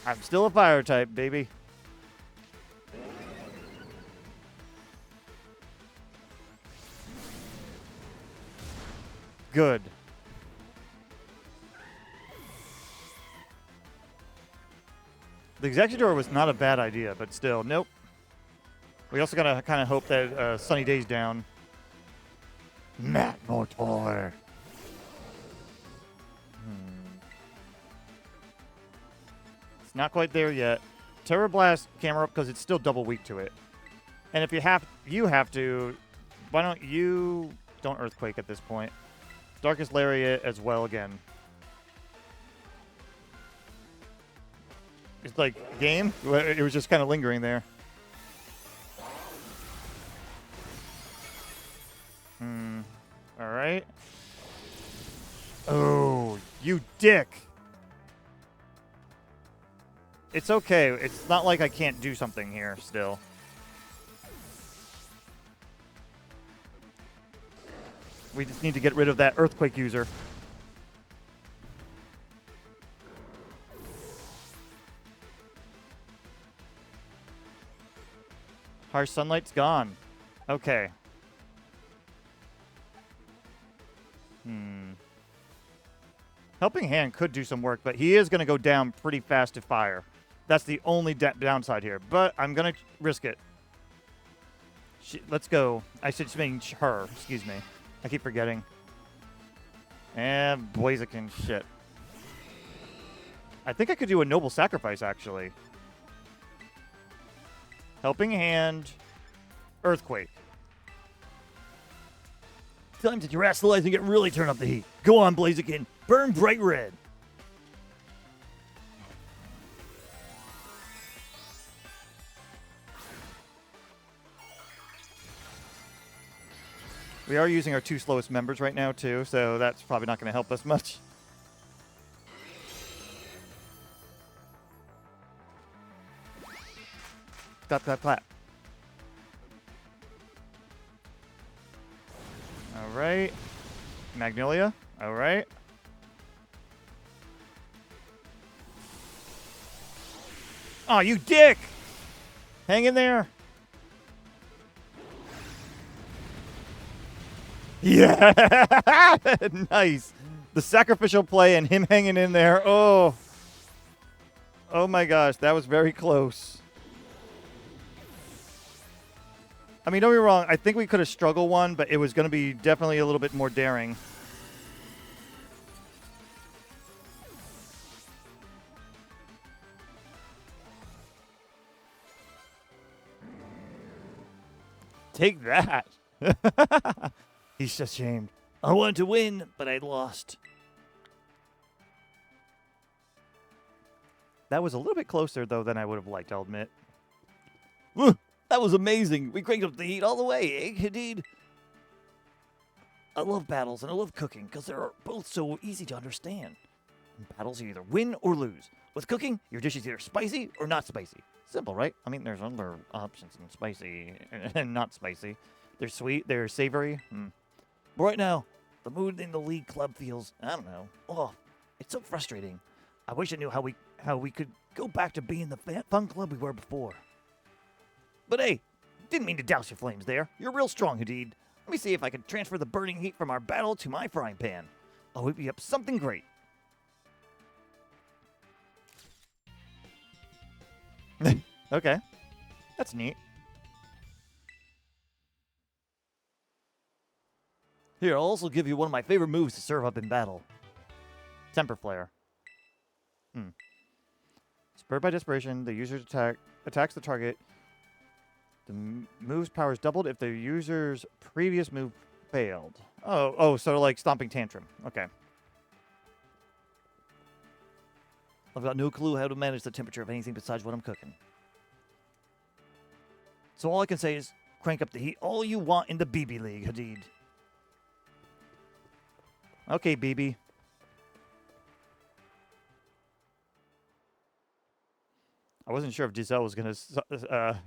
I'm still a fire type, baby. Good. The Executor was not a bad idea, but still, nope. We also gotta kind of hope that Sunny Day's down. Matt Motor. It's not quite there yet. Terror Blast camera up because it's still double weak to it. And if you have to. Why don't you don't Earthquake at this point? Darkest Lariat as well again. It's like game. It was just kind of lingering there. All right. Oh, you dick. It's okay. It's not like I can't do something here still. We just need to get rid of that Earthquake user. Harsh Sunlight's gone. Okay. Helping Hand could do some work, but he is going to go down pretty fast to fire. That's the only downside here, but I'm going to risk it. Let's go. I should mean her. Excuse me. I keep forgetting. And Blaziken, shit. I think I could do a Noble Sacrifice, actually. Helping Hand. Earthquake. Time to terrestrialize and get really turn up the heat. Go on, Blaziken. Burn bright red. We are using our 2 slowest members right now, too, so that's probably not going to help us much. Clap, clap, clap. All right. Magnolia. All right. Oh, you dick! Hang in there. Yeah! Nice. The sacrificial play and him hanging in there. Oh. Oh my gosh, that was very close. I mean, don't be wrong. I think we could have struggled one, but it was going to be definitely a little bit more daring. Take that. He's ashamed. I wanted to win, but I lost. That was a little bit closer, though, than I would have liked, I'll admit. That was amazing. We cranked up the heat all the way, eh, Hadid? I love battles and I love cooking because they're both so easy to understand. In battles, you either win or lose. With cooking, your dish is either spicy or not spicy. Simple, right? I mean, there's other options in spicy and not spicy. They're sweet, they're savory. But right now, the mood in the league club feels, I don't know. Oh, it's so frustrating. I wish I knew how we could go back to being the fun club we were before. But hey, didn't mean to douse your flames there. You're real strong, Hadid. Let me see if I can transfer the burning heat from our battle to my frying pan. I'll whip you up something great. Okay. That's neat. Here, I'll also give you one of my favorite moves to serve up in battle. Temper Flare. Spurred by desperation, the user's attacks the target. The move's power is doubled if the user's previous move failed. Oh, so like Stomping Tantrum. Okay. I've got no clue how to manage the temperature of anything besides what I'm cooking. So all I can say is crank up the heat all you want in the BB League, Hadid. Okay, BB. I wasn't sure if Giselle was going to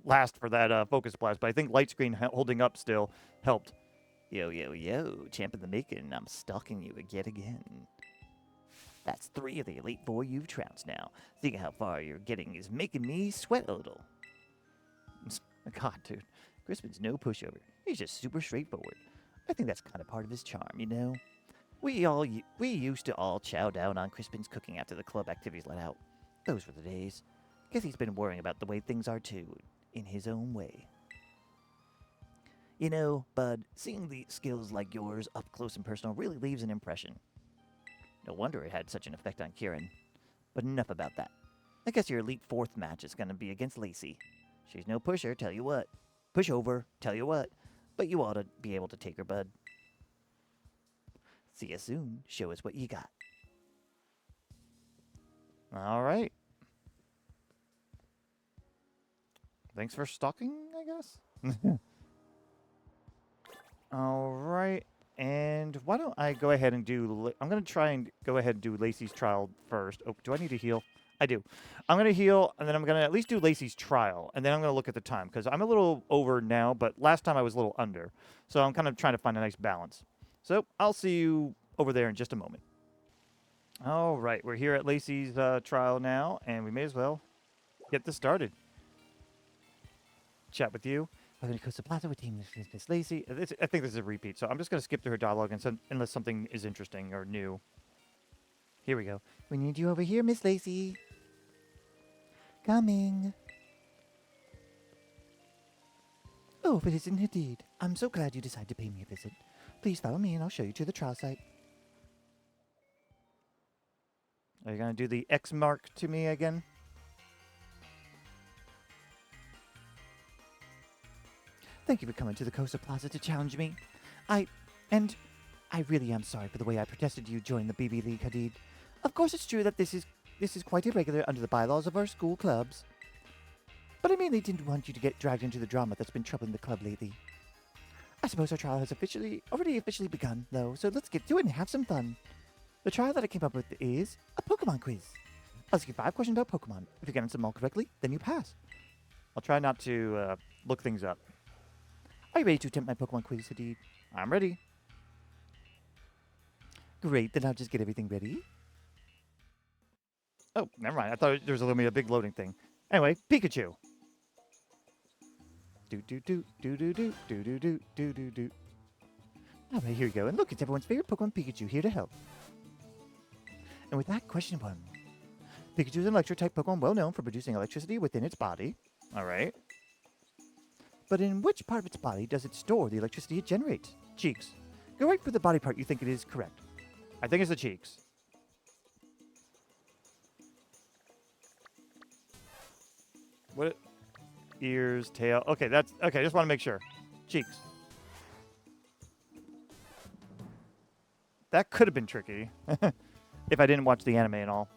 last for that focus blast, but I think light screen holding up still helped. Yo, champ in the making, I'm stalking you yet again. That's 3 of the Elite Four you've trounced now. Seeing how far you're getting is making me sweat a little. God, dude. Crispin's no pushover. He's just super straightforward. I think that's kind of part of his charm, you know? We used to all chow down on Crispin's cooking after the club activities let out. Those were the days. Guess he's been worrying about the way things are too, in his own way. You know, Bud, seeing the skills like yours up close and personal really leaves an impression. No wonder it had such an effect on Kieran. But enough about that. I guess your Elite Fourth match is going to be against Lacey. She's no pusher, tell you what. Pushover, tell you what. But you ought to be able to take her, Bud. See you soon. Show us what you got. All right. Thanks for stalking, I guess. All right. And why don't I go ahead and do... I'm going to try and go ahead and do Lacey's trial first. Oh, do I need to heal? I do. I'm going to heal, and then I'm going to at least do Lacey's trial, and then I'm going to look at the time, because I'm a little over now, but last time I was a little under. So I'm kind of trying to find a nice balance. So I'll see you over there in just a moment. All right, we're here at Lacey's trial now, and we may as well get this started. Chat with you. Welcome to Costa Plaza with Team Miss Lacey. I think this is a repeat, so I'm just going to skip through her dialogue unless something is interesting or new. Here we go. We need you over here, Miss Lacey. Coming. Oh, it is indeed. I'm so glad you decided to pay me a visit. Please follow me and I'll show you to the trial site. Are you going to do the X mark to me again? Thank you for coming to the Costa Plaza to challenge me. I really am sorry for the way I protested you during the BB League, Hadid. Of course it's true that this is quite irregular under the bylaws of our school clubs. But I mainly didn't want you to get dragged into the drama that's been troubling the club lately. I suppose our trial has already officially begun, though, so let's get to it and have some fun. The trial that I came up with is a Pokemon quiz. I'll ask you 5 questions about Pokemon. If you get answer them all correctly, then you pass. I'll try not to look things up. Are you ready to attempt my Pokemon quiz, Hadid? I'm ready. Great, then I'll just get everything ready. Oh, never mind. I thought there was a big loading thing. Anyway, Pikachu. Do. All right, here we go. And look, it's everyone's favorite Pokemon, Pikachu, here to help. And with that, question 1. Pikachu is an electric-type Pokemon well known for producing electricity within its body. All right. But in which part of its body does it store the electricity it generates? Cheeks. Go right for the body part you think it is correct. I think it's the cheeks. What? Ears, tail. Okay, that's okay. Just want to make sure. Cheeks. That could have been tricky if I didn't watch the anime and all.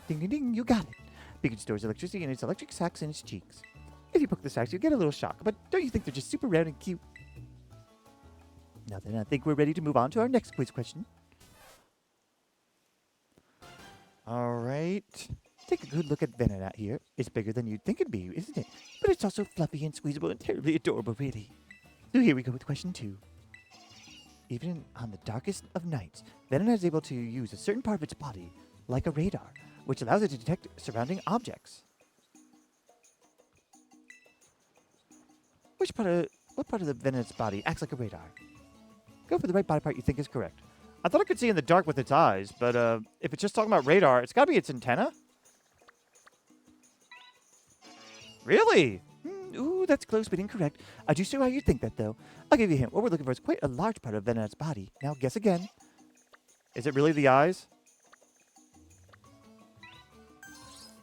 Ding, ding, ding! You got it. Pikachu stores electricity in its electric sacs in its cheeks. If you poke the sacs, you get a little shock, but don't you think they're just super round and cute? Now then, I think we're ready to move on to our next quiz question. All right. Take a good look at Venonat here. It's bigger than you'd think it'd be, isn't it? But it's also fluffy and squeezable and terribly adorable, really. So here we go with question 2. Even on the darkest of nights, Venonat is able to use a certain part of its body, like a radar, which allows it to detect surrounding objects. What part of the Venonat's body acts like a radar? Go for the right body part you think is correct. I thought I could see in the dark with its eyes, but if it's just talking about radar, it's got to be its antenna? Really? Ooh, that's close but incorrect. I do see why you think that, though. I'll give you a hint. What we're looking for is quite a large part of Venonat's body. Now, guess again. Is it really the eyes?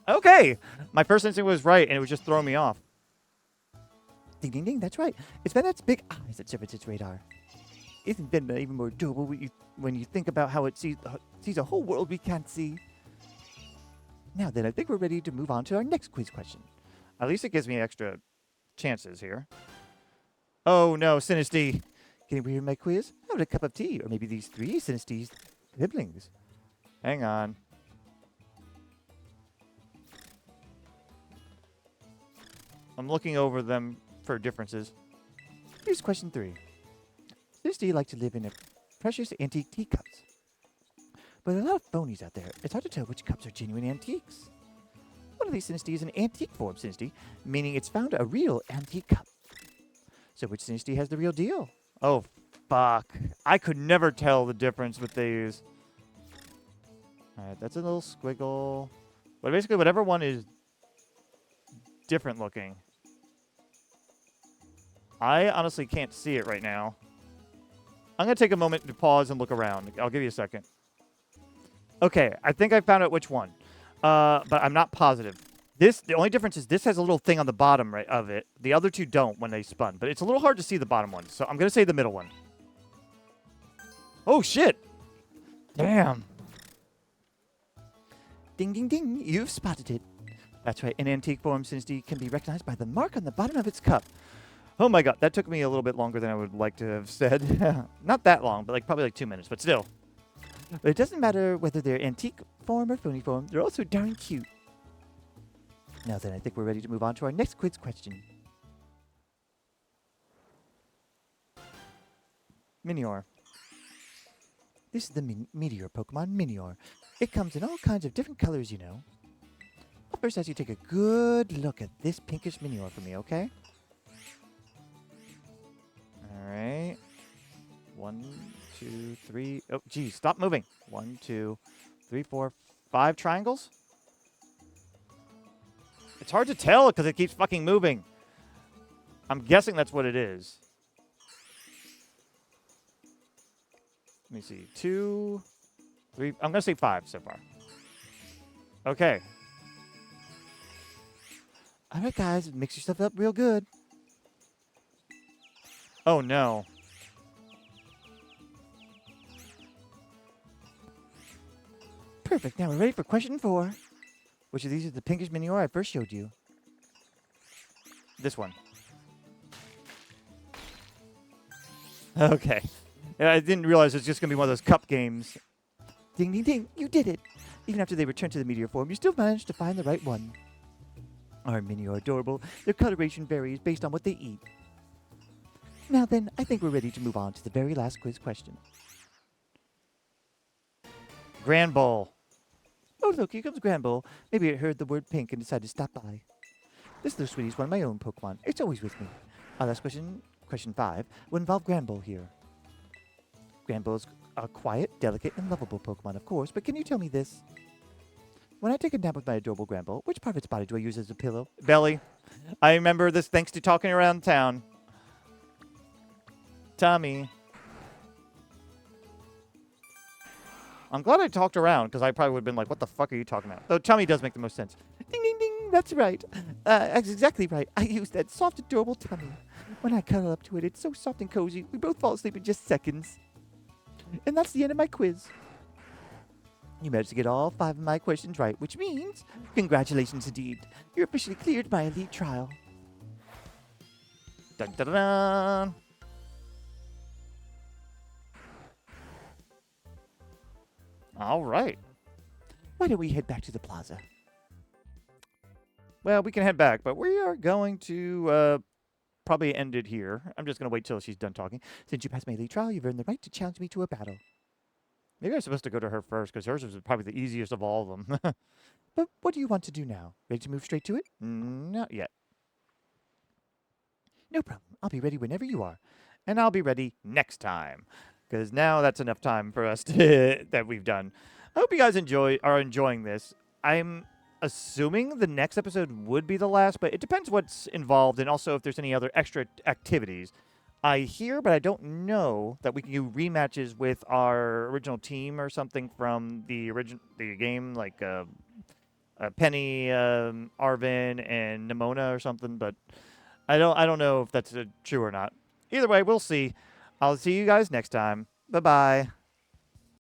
Okay! My first instinct was right, and it was just throwing me off. Ding, ding, ding, that's right. It's Venonat's big eyes that serve as its radar. Isn't Venonat even more adorable when you think about how it sees a whole world we can't see? Now then, I think we're ready to move on to our next quiz question. At least it gives me extra chances here. Oh no, sinistea. Can you hear my quiz? How about a cup of tea? Or maybe these 3 sinestees siblings? Hang on. I'm looking over them for differences. Here's question 3. Sinistea like to live in precious antique teacups. With a lot of phonies out there, it's hard to tell which cups are genuine antiques. One of these sinistea is an antique form sinistea, meaning it's found a real antique cup. So which sinistea has the real deal? Oh, fuck. I could never tell the difference with these. Alright, that's a little squiggle. But basically, whatever one is different looking. I honestly can't see it right now. I'm going to take a moment to pause and look around. I'll give you a second. Okay, I think I found out which one. But I'm not positive. The only difference is this has a little thing on the bottom right of it. The other two don't when they spun. But it's a little hard to see the bottom one. So I'm going to say the middle one. Oh, shit. Damn. Ding, ding, ding. You've spotted it. That's right. An antique form sinistea can be recognized by the mark on the bottom of its cup. Oh, my God. That took me a little bit longer than I would like to have said. Not that long, but probably like 2 minutes. But still. But it doesn't matter whether they're antique form or phony form. They're also darn cute. Now then, I think we're ready to move on to our next quiz question. Minior. This is the meteor Pokemon, Minior. It comes in all kinds of different colors, you know. I'll first ask you to take a good look at this pinkish Minior for me, okay? Alright. 1, 2, 3. Oh, geez, stop moving. 1, 2, 3, 4, 5 triangles? It's hard to tell because it keeps fucking moving. I'm guessing that's what it is. Let me see. 2, 3. I'm going to say 5 so far. Okay. All right, guys. Mix yourself up real good. Oh, no. Perfect. Now we're ready for question 4. Which of these is the pinkish Minior I first showed you? This one. Okay. I didn't realize it's just going to be one of those cup games. Ding, ding, ding. You did it. Even after they returned to the meteor form, you still managed to find the right one. Our Minior are adorable. Their coloration varies based on what they eat. Now then, I think we're ready to move on to the very last quiz question. Grand Bowl. Oh, look, here comes Granbull. Maybe it heard the word pink and decided to stop by. This little sweetie's one of my own Pokemon. It's always with me. Our last question, question 5, will involve Granbull here. Granbull's a quiet, delicate, and lovable Pokemon, of course, but can you tell me this? When I take a nap with my adorable Granbull, which part of its body do I use as a pillow? Belly. I remember this thanks to talking around town. Tummy. I'm glad I talked around, because I probably would have been like, what the fuck are you talking about? Though tummy does make the most sense. Ding, ding, ding, that's right. That's exactly right. I use that soft, adorable tummy. When I cuddle up to it, it's so soft and cozy, we both fall asleep in just seconds. And that's the end of my quiz. You managed to get all 5 of my questions right, which means, congratulations indeed. You're officially cleared my elite trial. Dun, dun, dun, dun. All right. Why don't we head back to the plaza? Well, we can head back, but we are going to probably end it here. I'm just going to wait till she's done talking. Since you passed my elite trial, you've earned the right to challenge me to a battle. Maybe I'm supposed to go to her first, because hers is probably the easiest of all of them. But what do you want to do now? Ready to move straight to it? Not yet. No problem. I'll be ready whenever you are. And I'll be ready next time. Because now that's enough time for us that we've done. I hope you guys are enjoying this. I'm assuming the next episode would be the last, but it depends what's involved and also if there's any other extra activities. I hear, but I don't know, that we can do rematches with our original team or something from the game, like Penny, Arvin, and Nimona or something. But I don't know if that's true or not. Either way, we'll see. I'll see you guys next time. Bye-bye.